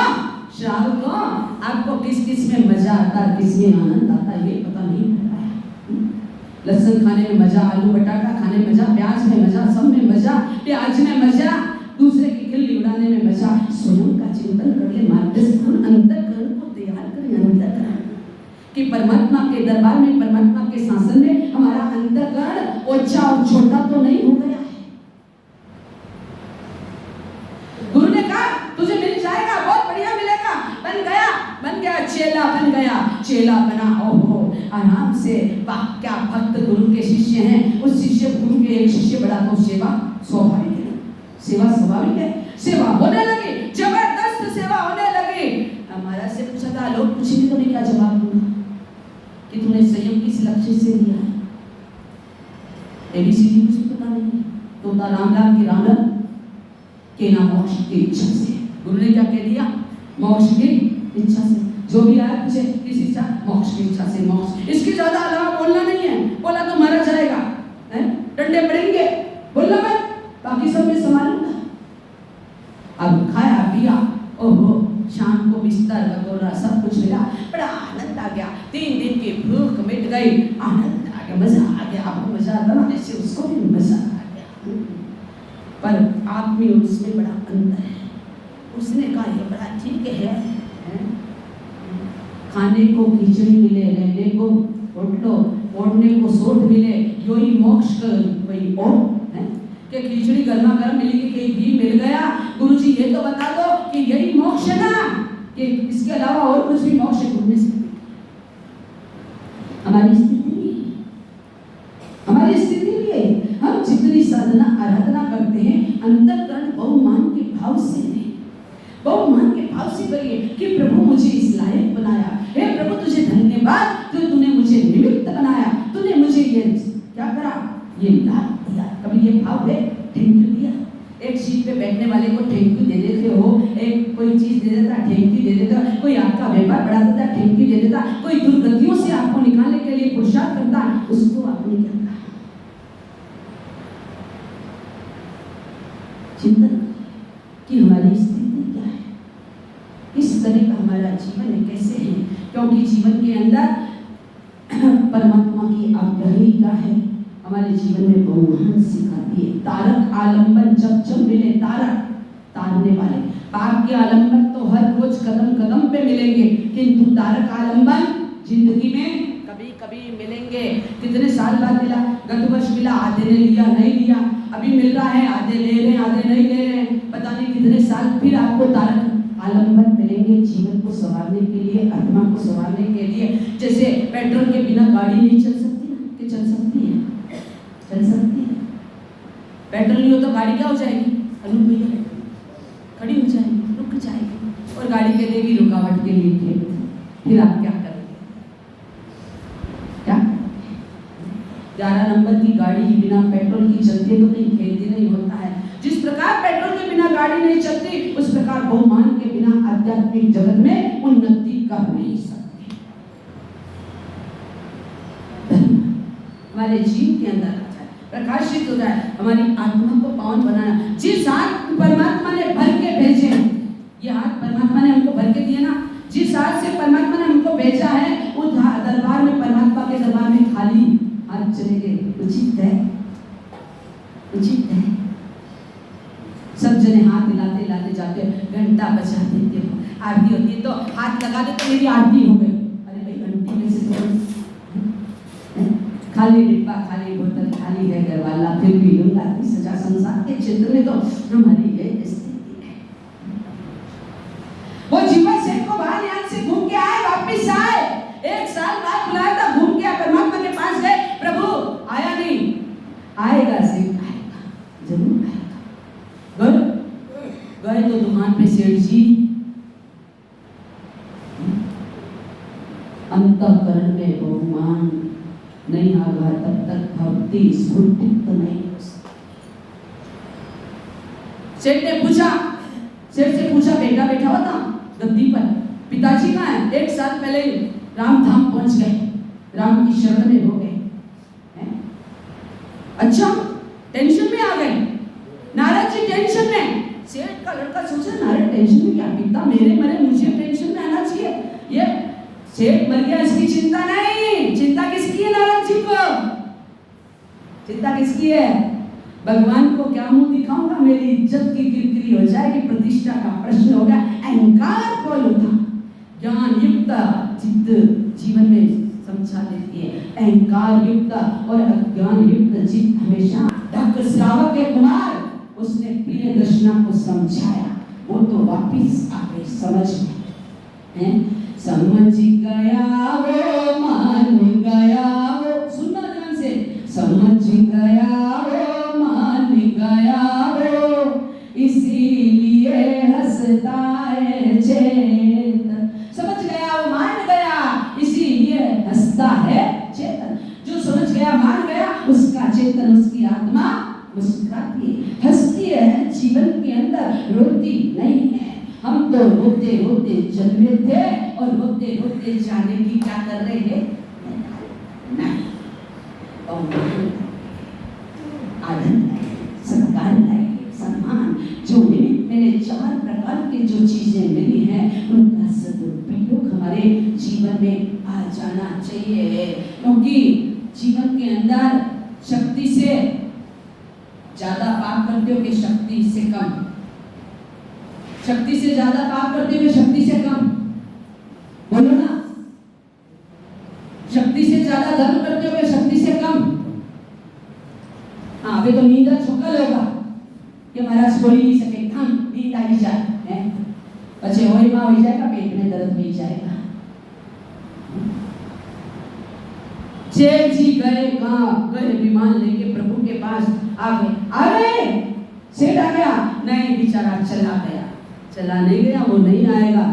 श्रावकों, आपको किस किस में मजा आता, किस में आनंद आता ये पता नहीं पड़ रहा है। लहसुन खाने में मजा, आलू बटाटा खाने में मजा, प्याज में मजा, सब में मजा, प्याज में मजा, दूसरे की खिल्ली उड़ाने में मजा। स्वयं का चिंतन कर ले, मार्गदर्शन अंतःकरण को तैयार करें, अंतःकरण कि परमात्मा के दरबार में, परमात्मा के शासन में हमारा अंतःकरण ओछा और छोटा तो नहीं हो गया है। गुरु ने कहा तुझे मिल जाएगा, बहुत बढ़िया मिलेगा। बन गया चेला, बन गया चेला बना। ओहो आराम से, वाह क्या भक्त गुरु के शिष्य हैं। उस शिष्य गुरु के एक शिष्य बड़ा तो सेवा स्वाभाविक है, सेवा स्वाभाविक है। सेवा होने लगी, जबरदस्त सेवा होने लगी। महाराज से पूछा था, लोग पूछेंगे तो मैं क्या जवाब दूंगा कि तूने संयम किस लक्ष्य से लिया है? एबीसीडी कुछ पता नहीं है, तो राम की राम के नाम मोक्ष की इच्छा से। गुरु ने क्या कह दिया? मोक्ष की इच्छा से। जो भी आया पूछे किस इच्छा? मोक्ष की इच्छा से। मोक्ष, इसकी ज्यादा अलावा बोलना नहीं है। बोला तो मारा जाएगा, डंडे पड़ेंगे, बोलना मत, बाकी सब मैं संभालूंगा। अब खाया पिया, ओहो शाम को बिस्तर वगैरह सब कुछ मिला, बड़ा आनंद आ गया। 3 दिन की भूख मिट गई, आनंद आ गया, मजा आ गया। आपको मजा आता ना, जैसे उसको भी मजा आ गया। पर आप में उसमें बड़ा अंतर है। उसने कहा ये बड़ा ठीक है, खाने को खिचड़ी मिले, रहने को होटलो, ओढ़ने को सोट मिले यो ही मोक्ष वही और है कि खिचड़ी गर्मा गर्म मिलेगी कि घी मिल गया। गुरुजी ये तो बता दो कि यही मोक्ष है ना, कि इसके अलावा और कुछ भी मोक्ष ढूंढने से। हमारी स्थिति नहीं, हमारी स्थिति नहीं। हम जितनी साधना आराधना करते हैं अंतःकरण बहुमान के भाव से नहीं, बहुमान के भाव से करिए कि प्रभु मुझे इस लायक बनाया, हे प्रभु तुझे धन्यवाद, तो तूने मुझे निमित्त बनाया, तूने मुझे ये क्या करा, ये लाभ दिया। कभी ये भाव है थैंक यू दिया। एक सीट पे बैठने वाले को थैंक यू दे देते हो, एक कोई चीज दे देता थैंक यू दे देता, कोई आपका व्यापार बढ़ा देता थैंक यू दे देता, कोई दुर्गतियों से आपको निकालने के लिए पुरुषार्थ करता, उसको आपने क्या कहा? चिंतन कि हमारी स्थिति क्या है, इस तरह का हमारा जीवन है, कैसे है, क्योंकि जीवन के अंदर परमात्मा की आज्ञा है, हमारे जीवन में बहुमान सिखाती है। तारक आलंबन जब जब मिले, तारक तारने वाले, पाप के आलंबन तो हर रोज कदम कदम पे मिलेंगे, किंतु तारक आलंबन जिंदगी में कभी कभी मिलेंगे। कितने साल बाद मिला, गत वर्ष मिला, आधे ने लिया नहीं लिया, अभी मिल रहा है, आधे ले रहे हैं आधे नहीं ले रहे हैं, पता नहीं कितने साल फिर आपको तारक आलंबन मिलेंगे जीवन को संवारने के लिए, आत्मा को संवारने के लिए। जैसे पेट्रोल के बिना गाड़ी नहीं चल सकती ना, कि चल सकती है, चल सकती है। पेट्रोल नहीं हो तो गाड़ी क्या हो जाएगी, अनु भैया खड़ी हो जाएगी, रुक जाएगी, और गाड़ी कह देगी रुकावट के लिए खेत। फिर आप क्या करेंगे, क्या 11 नंबर की गाड़ी बिना पेट्रोल की चलती है तो कहीं खेती नहीं होता है। जिस प्रकार पेट्रोल के बिना गाड़ी नहीं चलती, उस प्रकार बहुमान के बिना आध्यात्मिक जगत में उन्नति कर नहीं सकते। हमारे जीव के अंदर प्रकाशित हो जाए, हमारी आत्मा को पावन बनाना। जिस हाथ परमात्मा ने भर के भेजे, ये हाथ परमात्मा ने हमको भर के दिए ना, जिस हाथ से परमात्मा ने हमको भेजा है, उस दरबार में, परमात्मा के दरबार में खाली हाथ चले गए उचित है, उचित है। सब जने हाथ हिलाते हिलाते जाते, घंटा बजा देते हो, आरती होती है तो हाथ लगा दे तो मेरी आरती हो गई। अरे भाई घंटी में से तो खाली डिब्बा, खाली बोतल, खाली है घरवाला, फिर भी लूंगा की सजा। संसार के क्षेत्र में तो हमारी ये स्थिति है। वो जीवन से को बाहर यहाँ से घूम के आए, वापिस आए, 1 साल बाद बुलाया था, घूम के परमात्मा के पास गए, प्रभु आया नहीं, आएगा से आएगा, जरूर आएगा। गए तो दुकान पे सेठ जी, अंतःकरण में बहुमान नहीं आगा तब तक भक्ति स्फुटित नहीं हो सकती। सेठ ने पूछा, सेठ से पूछा, बेटा बैठा हुआ था गद्दी पर, पिताजी कहाँ हैं? 1 साल पहले राम धाम पहुंच गए, राम की शरण में हो गए। अच्छा, टेंशन में आ गए नारद जी, टेंशन में। सेठ का लड़का सोचा नारद टेंशन में क्या, पिता मेरे मरे मुझे टेंशन में आना चाहिए, ये सेठ मर गया इसकी चिंता नहीं, चिंता किसकी है नारद जी को, चिंता किसकी है? भगवान को क्या मुंह दिखाऊंगा, मेरी इज्जत की किरकिरी हो जाएगी, प्रतिष्ठा का प्रश्न होगा, अहंकार बोल उठा। ज्ञान युक्त चित्त जीवन में समझा देती है, अहंकार युक्त और अज्ञान युक्त चित्त हमेशा। डॉक्टर श्रावक के कुमार, उसने प्रिय दर्शना को समझाया, वो तो वापिस आ गई समझ में, समझ गया वो, मान गया वो, सुनना ध्यान से, समझ गया वो, मान गया वो, इसीलिए हंसता है चेतन। समझ गया वो, मान गया, इसीलिए हंसता है चेतन। जो समझ गया, मान गया, उसका चेतन, उसकी आत्मा मुस्कुराती है, हंसती है, जीवन के अंदर रोती नहीं है। हम तो रोते रोते जन्मे थे और रोते रोते जाने की क्या कर रहे हैं, नहीं, आदर सत्कार सम्मान, जो मैंने 4 प्रकार के जो चीजें मिली हैं, उनका सदुपयोग हमारे जीवन में आ जाना चाहिए। क्योंकि जीवन के अंदर शक्ति से ज्यादा पाप करते हो कि शक्ति से कम, शक्ति से ज्यादा पाप करते हुए शक्ति से कम, बोलो ना, शक्ति से ज्यादा धर्म करते हुए कोहिमा हो जाएगा, पेट में दर्द हो जाएगा। सेठ जी गए कहाँ? गए विमान लेके प्रभु के पास। आ गए सेठ आ गया? नहीं, बेचारा चला गया। चला नहीं गया, वो नहीं आएगा।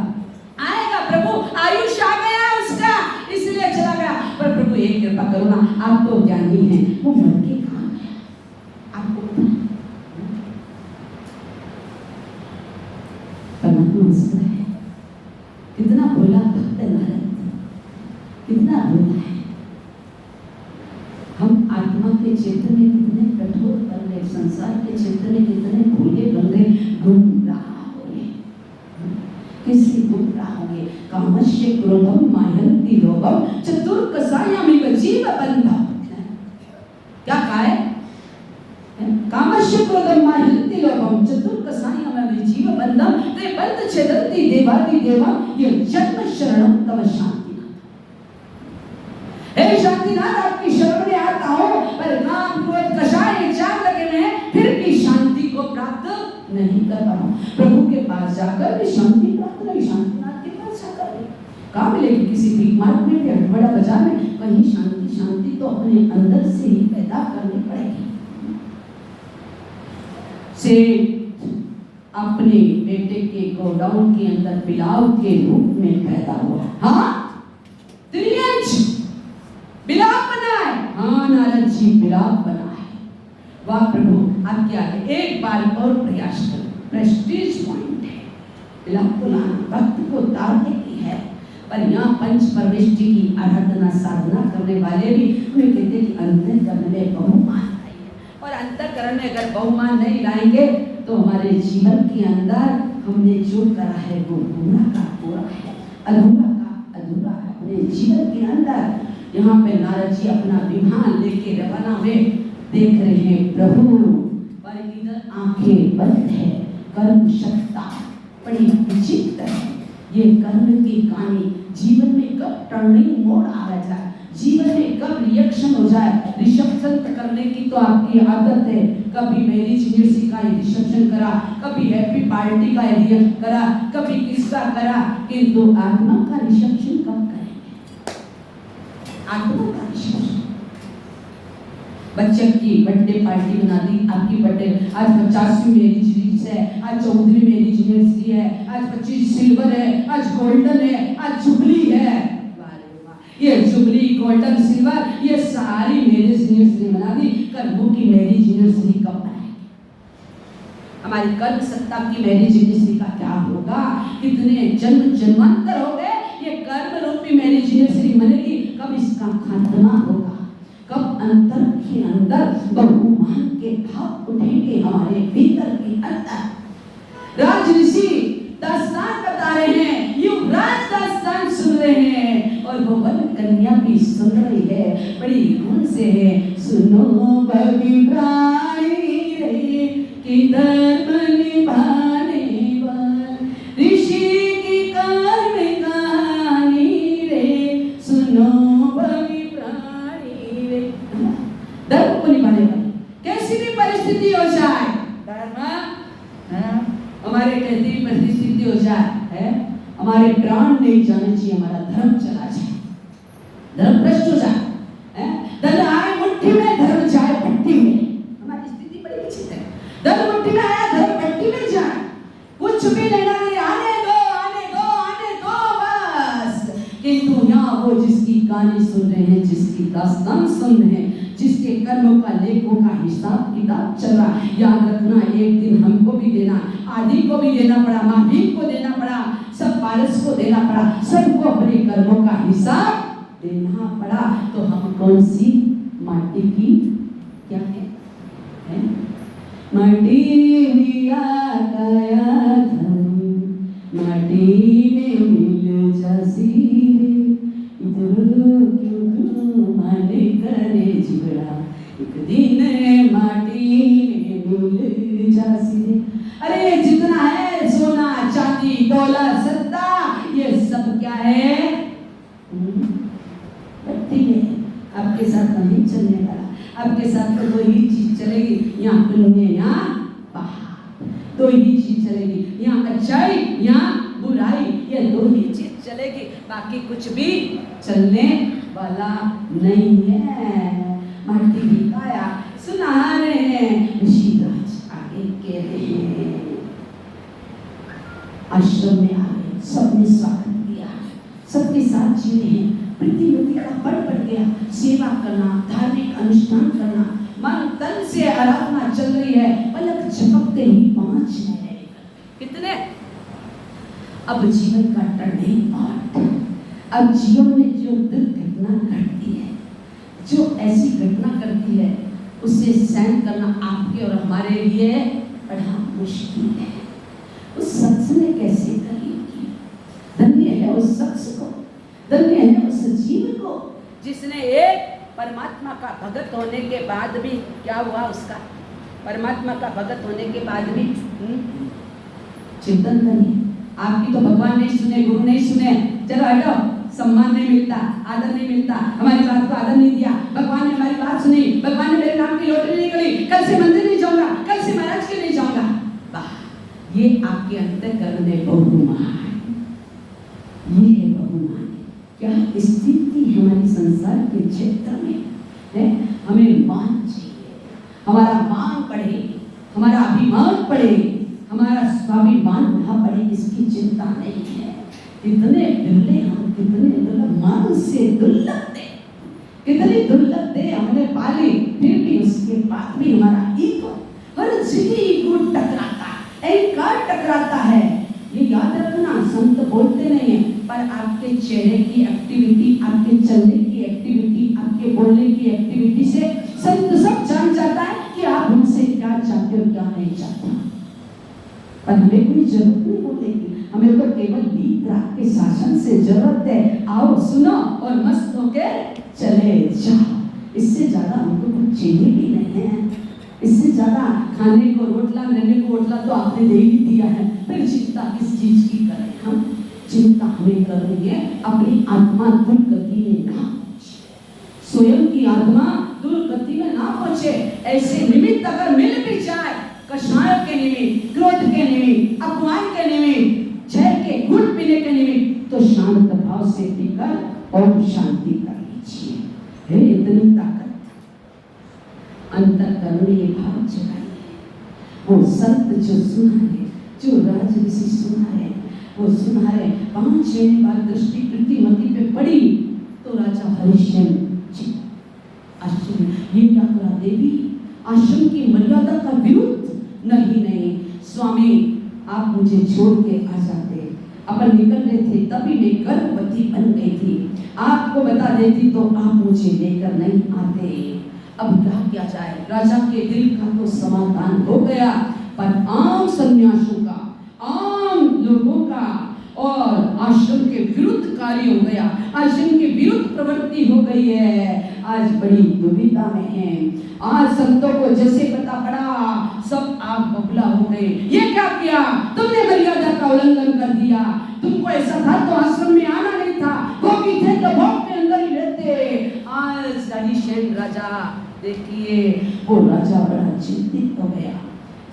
प्रभु आयुष आ गया उसका, इसलिए चला गया। पर प्रभु एक कृपा करो ना, आप तो ज्ञानी हैं, वो मर के कहाँ गया आपको पता? परमात्मा है कितना भोला भक्त नारद, कितना भोला है। हम आत्मा के क्षेत्र में कितने कठोर बन गए, संसार के क्षेत्र में कितने भोले बन गए, गुमराह हो गए। किससे गुमराह हो गए? कामस्य क्रोधम मायन्ति लोभम चतुर्कसायमिव जीवबन्धम। क्या कहा है? कामस्य क्रोधम मायन्ति लोभम चतुर्कसायमिव जीवबन्धम ते बंध छेदन्ति देवादि देवम ये जन्म शरणम तव शांतिनाथ। हे शांतिनाथ, आपकी शरण में आता हूं, पर काम क्रोध कषाय चार लगे हैं, फिर भी शांति को प्राप्त नहीं कर पा रहा हूं। प्रभु के पास जाकर भी शांति प्राप्त नहीं, शांतिनाथ के पास जाकर भी कहाँ मिलेगी? किसी भीख मार्ग में, हटवड़ा बाजार में कहीं शांति? शांति तो अपने अंदर से ही पैदा करनी पड़ेगी। से अपने बेटे के गोडाउन के अंदर बिलाव के रूप में पैदा हुआ। हाँ, त्रियंश बिलाव बना है। हाँ नारद जी, बिलाव बना है। वाह प्रभु, आप क्या है, एक बार और प्रयास करो। प्रेस्टीज पॉइंट है, बिलाव को लाना, भक्त को तारने की है। पर यहाँ पंच परमेष्टि की आराधना साधना करने वाले भी उन्हें कहते हैं कि अंतःकरण में बहुमान है, और अंतःकरण में अगर बहुमान नहीं लाएंगे तो हमारे जीवन के अंदर हमने जो करा है वो पूरा का पूरा है, अधूरा का अधूरा है अपने जीवन के अंदर। यहाँ पे नारद जी अपना विमान लेके रवाना हुए, देख रहे हैं प्रभु, पर इधर आंखें बंद है। कर्म शक्ता बड़ी विचित्र है। ये कर्म की कहानी जीवन में कब टर्निंग मोड़ आ जाए, जीवन में कब रिएक्शन हो जाए। रिसेप्शन करने की तो आपकी आदत है, कभी मैरिज यूनिवर्सिटी का रिसेप्शन करा, कभी हैप्पी पार्टी का रिएक्शन करा, कभी किसका करा, किंतु आत्मा का रिसेप्शन कब करेंगे? आत्मा का रिसेप्शन। बच्चे की बर्थडे पार्टी बना दी, आपकी बर्थडे आज 50वीं मैरिज है, आज 14वीं मैरिज यूनिवर्सिटी है, आज 25 सिल्वर है, आज गोल्डन है, आज जुबली है। ये जुबली, गोल्डन, सिल्वर, ये सारी मैरिज यूनिवर्सिटी बना दी। कर्मों की मैरिज यूनिवर्सिटी कब बनाएगी? हमारी कर्म सत्ता की मैरिज यूनिवर्सिटी का क्या होगा? कितने जन्म जन्मांतर हो गए, ये कर्म रूपी मैरिज यूनिवर्सिटी बनेगी। कब इसका खात्मा होगा? कब अंतर के अंदर बहुमान के भाव उठेंगे हमारे भीतर के अंदर? राज ऋषि दास्तान बता रहे हैं, युवराज दास्तान सुन रहे हैं, और वो वन कन्या भी सुन रही है, बड़ी धुन से है। सुनो बविप्राणी रे कि धर्म निभाने वाले ऋषि की कर्म कहानी रे, सुनो बविप्राणी रे। धर्म को निभाने वाले, कैसी भी परिस्थिति हो जाए, धर्म हमारे कैसी भी परिस्थिति हो जाए है, हमारे प्राण नहीं जाने चाहिए, हमारा धर्म चला जाए, धर्म भ्रष्ट हो जाए, धन आए मुट्ठी में, धर्म जाए भट्टी में। हमारी स्थिति बड़ी विचित्र है। धर्म मुट्ठी में आया, धर्म भट्टी में जाए, कुछ भी लेना नहीं, आने दो आने दो आने दो बस। किंतु यहाँ वो जिसकी कहानी सुन रहे हैं, जिसकी दास्तान सुन रहे हैं, जिसके कर्मों का लेखों का हिसाब किताब चल रहा, याद रखना एक दिन हमको भी देना, आदि को भी देना पड़ा, महावीर को देना पड़ा, सब पारस को देना पड़ा, सबको अपने कर्मों का हिसाब देना पड़ा। तो हम कौन सी माटी की क्या है? माटी लिया गया धन, माटी में मिल जासी इधर क्यों माने करे झगड़ा, एक दिन माटी में मिल जासी। अरे जितना है सोना चांदी दौलत सत्ता, ये सब क्या है? भट्टी में। आपके साथ नहीं चलने वाला, आपके साथ तो दो ही चीज चलेगी, यहाँ पुण्य यहाँ पाप, दो ही चीज चलेगी, यहाँ अच्छाई यहाँ बुराई। ये दो ही चीज चलेगी, बाकी कुछ भी चलने वाला नहीं है। माटी की काया सुना रहे हैं, ऋषिराज आगे कह रहे हैं। आश्रम में आए, सबने स्वागत किया, सबके साथ जीने हैं। प्रतिमूर्ति का पड़ गया, सेवा करना, धार्मिक अनुष्ठान करना, मन तन से आराधना चल रही है। पलक झपकते ही 5 महीने कितने, अब जीवन का टर्निंग पॉइंट। अब जीवन में जो दुर्घटना घटती है, जो ऐसी घटना करती है, उसे सहन करना आपके और हमारे लिए बड़ा मुश्किल है। उस शख्स ने कैसे करी? धन्य है उस शख्स को, धन्य है उस जीव को जिसने एक परमात्मा का भगत होने के बाद भी क्या हुआ उसका, परमात्मा का भगत होने के बाद भी चिंतन करिए। आपकी तो भगवान नहीं सुने, गुरु नहीं सुने, चलो हटो, सम्मान नहीं मिलता, आदर नहीं मिलता, हमारी बात को आदर नहीं दिया, भगवान ने हमारी बात सुनी, भगवान ने मेरे नाम की लॉटरी नहीं करी, कल से मंदिर नहीं जाऊंगा, कल से महाराज के नहीं जाऊंगा। वाह, ये आपके अंतःकरण में बहुमान, ये है बहुमान। क्या स्थिति हमारी संसार के क्षेत्र में है? हमें मान चाहिए, हमारा मान बढ़े, हमारा अभिमान बढ़े, हमारा स्वाभिमान ना बढ़े, इसकी चिंता नहीं है। इतने बिरले हम, कितने दुर्लभ, मान से दुर्लभ थे, कितने दुर्लभ थे हमने पाले, फिर भी उसके बाद भी हमारा ईगो हर जगह ईगो टकराता, अहंकार टकराता है। ये याद रखना, संत बोलते नहीं है, पर आपके चेहरे की एक्टिविटी, आपके चलने की एक्टिविटी, आपके बोलने की एक्टिविटी से संत सब जान जाता है कि आप हमसे क्या चाहते हो, क्या नहीं चाहते। पर हमें कोई जरूरत नहीं बोलेगी, हमें तो केवल बीत रात के शासन से जरूरत है। आओ सुनो और मस्त होकर चले जाओ। इससे ज्यादा हमको कुछ चाहिए भी नहीं है। इससे ज्यादा खाने को रोटला, रहने को रोटला तो आपने दे ही दिया है, फिर चिंता किस चीज की करें हम? चिंता हमें करनी है अपनी आत्मा दुर्गति में ना पहुंचे, स्वयं की आत्मा दुर्गति में ना पहुंचे। ऐसे निमित्त अगर मिल भी जाए, कषायों के निमित्त, क्रोध के निमित्त, अपमान के निमित्त, जहर के घूंट पीने के निमित्त, तो शांत भाव से पीकर और शांति कर लीजिए। है इतनी ताकत अंतःकरणीय भाव जगाइए। वो संत जो सुना है, जो राज ऋषि सुना है, वो सुना है। 5 महीने बाद दृष्टि प्रतिमति पे पड़ी तो राजा हरिश्चंद्र आश्चर्य, ये क्या करा देवी? आश्रम की मर्यादा का विरुद्ध? नहीं, स्वामी आप मुझे छोड़ के आ जाते, अपन निकल रहे थे तभी मैं गर्भवती बन गई थी, आपको बता देती तो आप मुझे लेकर नहीं आते। अब क्या किया जाए? राजा के दिल का तो समाधान हो गया, पर आम सन्यासियों का, आम लोगों का और आश्रम के विरुद्ध कार्य हो गया, आश्रम के विरुद्ध प्रवृत्ति हो गई है। आज बड़ी दुविधा में है। आज संतों को जैसे पता पड़ा, सब आग बबूला हो गए। ये क्या किया तुमने? मर्यादा का उल्लंघन कर दिया। तुमको ऐसा था तो आश्रम में आना नहीं था, भोगी थे तो भोग के अंदर ही रहते। आज हरिश्चंद्र राजा, देखिए वो राजा बड़ा चिंतित हो गया।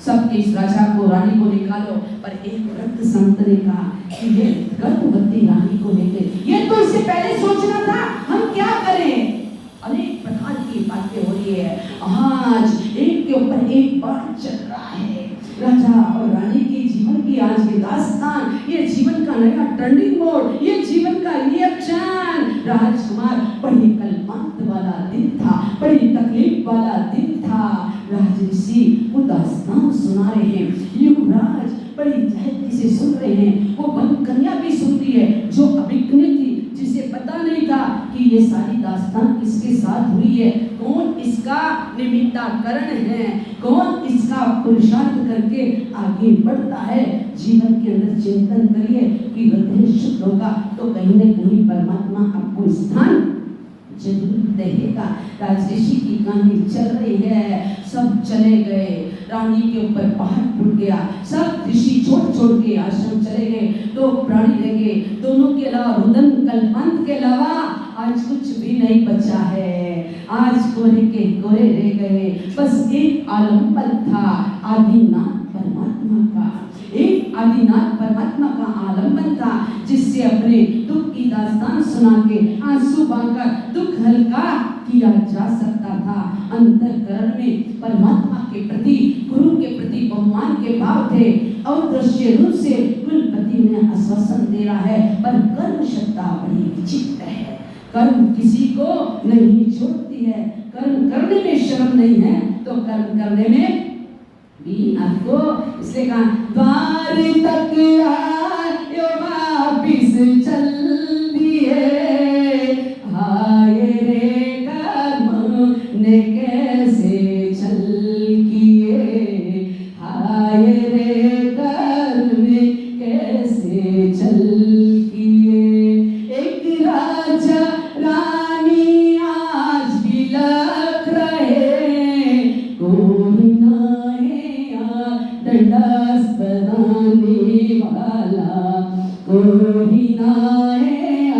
सबके इस राजा को, रानी को निकालो, पर एक वृद्ध संत ने कहा कि ये गर्भवती रानी को लेकर, ये तो इससे पहले सोचना था, हम क्या करें? अनेक प्रकार की बातें हो रही है। आज एक के ऊपर एक बात चल रहा है। राजा और रानी की जीवन की आज की दास्तान, ये जीवन का नया टर्निंग मोड, ये जीवन का रिएक्शन। राजकुमार बड़ी कल्पांत वाला दिन था, बड़ी तकलीफ वाला दिन था। राजऋषि वो दास्तान सुना रहे हैं, युवराज बड़ी धैर्य से सुन रहे हैं, वो वन कन्या भी सुन रही है जो अभिज्ञ थी, जिसे पता नहीं था कि ये सारी दास्तान किसके साथ हुई है, कौन इसका निमित्ताकरण है, कौन इसका पुरुषार्थ करके आगे बढ़ता है। जीवन के अंदर चिंतन करिए कि हृदय शुद्ध होगा तो कहीं न कहीं परमात्मा आपको स्थान जरूर देगा। राजऋषि की कहानी चल रही है, सब चले गए, रानी के ऊपर पहाड़ टूट गया, सब ऋषि छोड़ के आश्रम चले गए, 2 प्राणी रह गए, दोनों के अलावा रुदन कल्पांत के अलावा आज कुछ भी नहीं बचा है। आज कोरे के कोरे रह गए, बस एक आलम्बन था आदिनाथ परमात्मा का। एक आदिनाथ परमात्मा का आलम्बन था, जिससे अपने दुख की दास्तान सुना के आंसू बहाकर दुख हल्का किया जा सकता था। अंतःकरण में परमात्मा के प्रति, गुरु के प्रति बहुमान के भाव थे और दृश्य रूप से कुलपति उन्हें आश्वासन दे रहा है, पर कर्म सत्ता बड़ी विचित्र है। कर्म किसी को नहीं छोड़ती है। कर्म करने में शर्म नहीं है तो कर्म करने में भी आपको, इसलिए कहा द्वार तक आयो वापिस चल दिए, हाय रे कर्म ने कैसे छल किए, हाय रे कर्म ने कैसे छल किए। एक राजा रानी आज भी लख रहे, कोई ना है डंडास बनाने वाला, कोई ना है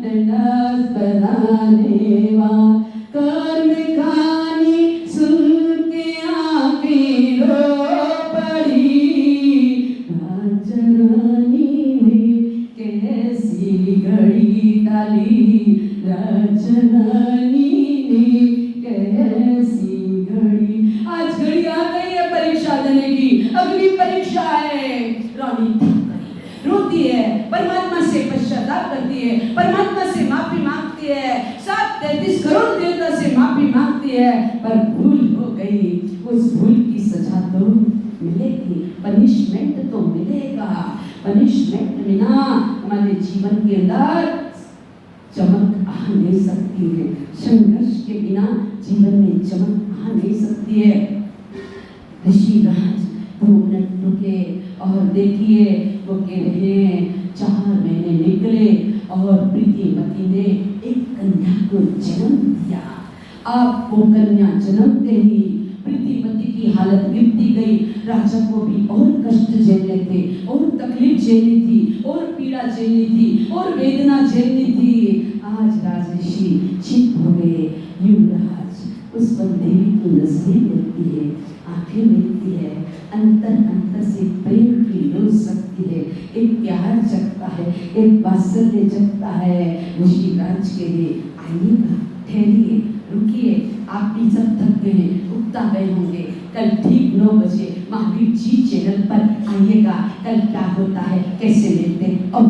डंडास बनाने वाला। कर्म कहानी सुन के आंखें रो पड़ी, राजा रानी ने कैसी घड़ी डाली, राजा रानी ने कैसी घड़ी। आज घड़ी आ गई है परीक्षा देने की, अगली परीक्षा है। रानी थक गई, रोती है, परमात्मा से पश्चाताप करती है, परमात्मा से माफी मांगती है, 733 करोड़ देवता से माफी मांगती है, पर भूल हो गई। उस भूल की सजा तो मिलेगी, पनिशमेंट तो मिलेगा। पनिशमेंट बिना हमारे जीवन के अंदर चमक आ नहीं सकती है, संघर्ष के बिना जीवन में चमक आ नहीं सकती है। ऋषिराज 2 मिनट रुके और देखिए, वो कह रहे हैं 4 महीने निकले और प्रीतिमती ने एक कन्या को जन्म दिया। आपको कन्या जन्मते ही प्रीतिमती की हालत गिरती गई। राजा को भी और कष्ट झेलने थे, और तकलीफ झेलनी थी, और पीड़ा झेलनी थी, और वेदना झेलनी थी। आज राजऋषि चित हो गए। युवराज उस पर देवी की नजरें मिलती है, आंखें मिलती है, अंतर से प्रेम की लो सकती है, एक प्यार जगता है, एक वात्सल्य जगता है। ऋषिराज के लिए आइएगा, ठहरिए, रुकिए, आप भी सब थक गए, उगता गए होंगे। कल ठीक 9 बजे महावीर जी चैनल पर आइएगा। कल क्या होता है, कैसे लेते हैं और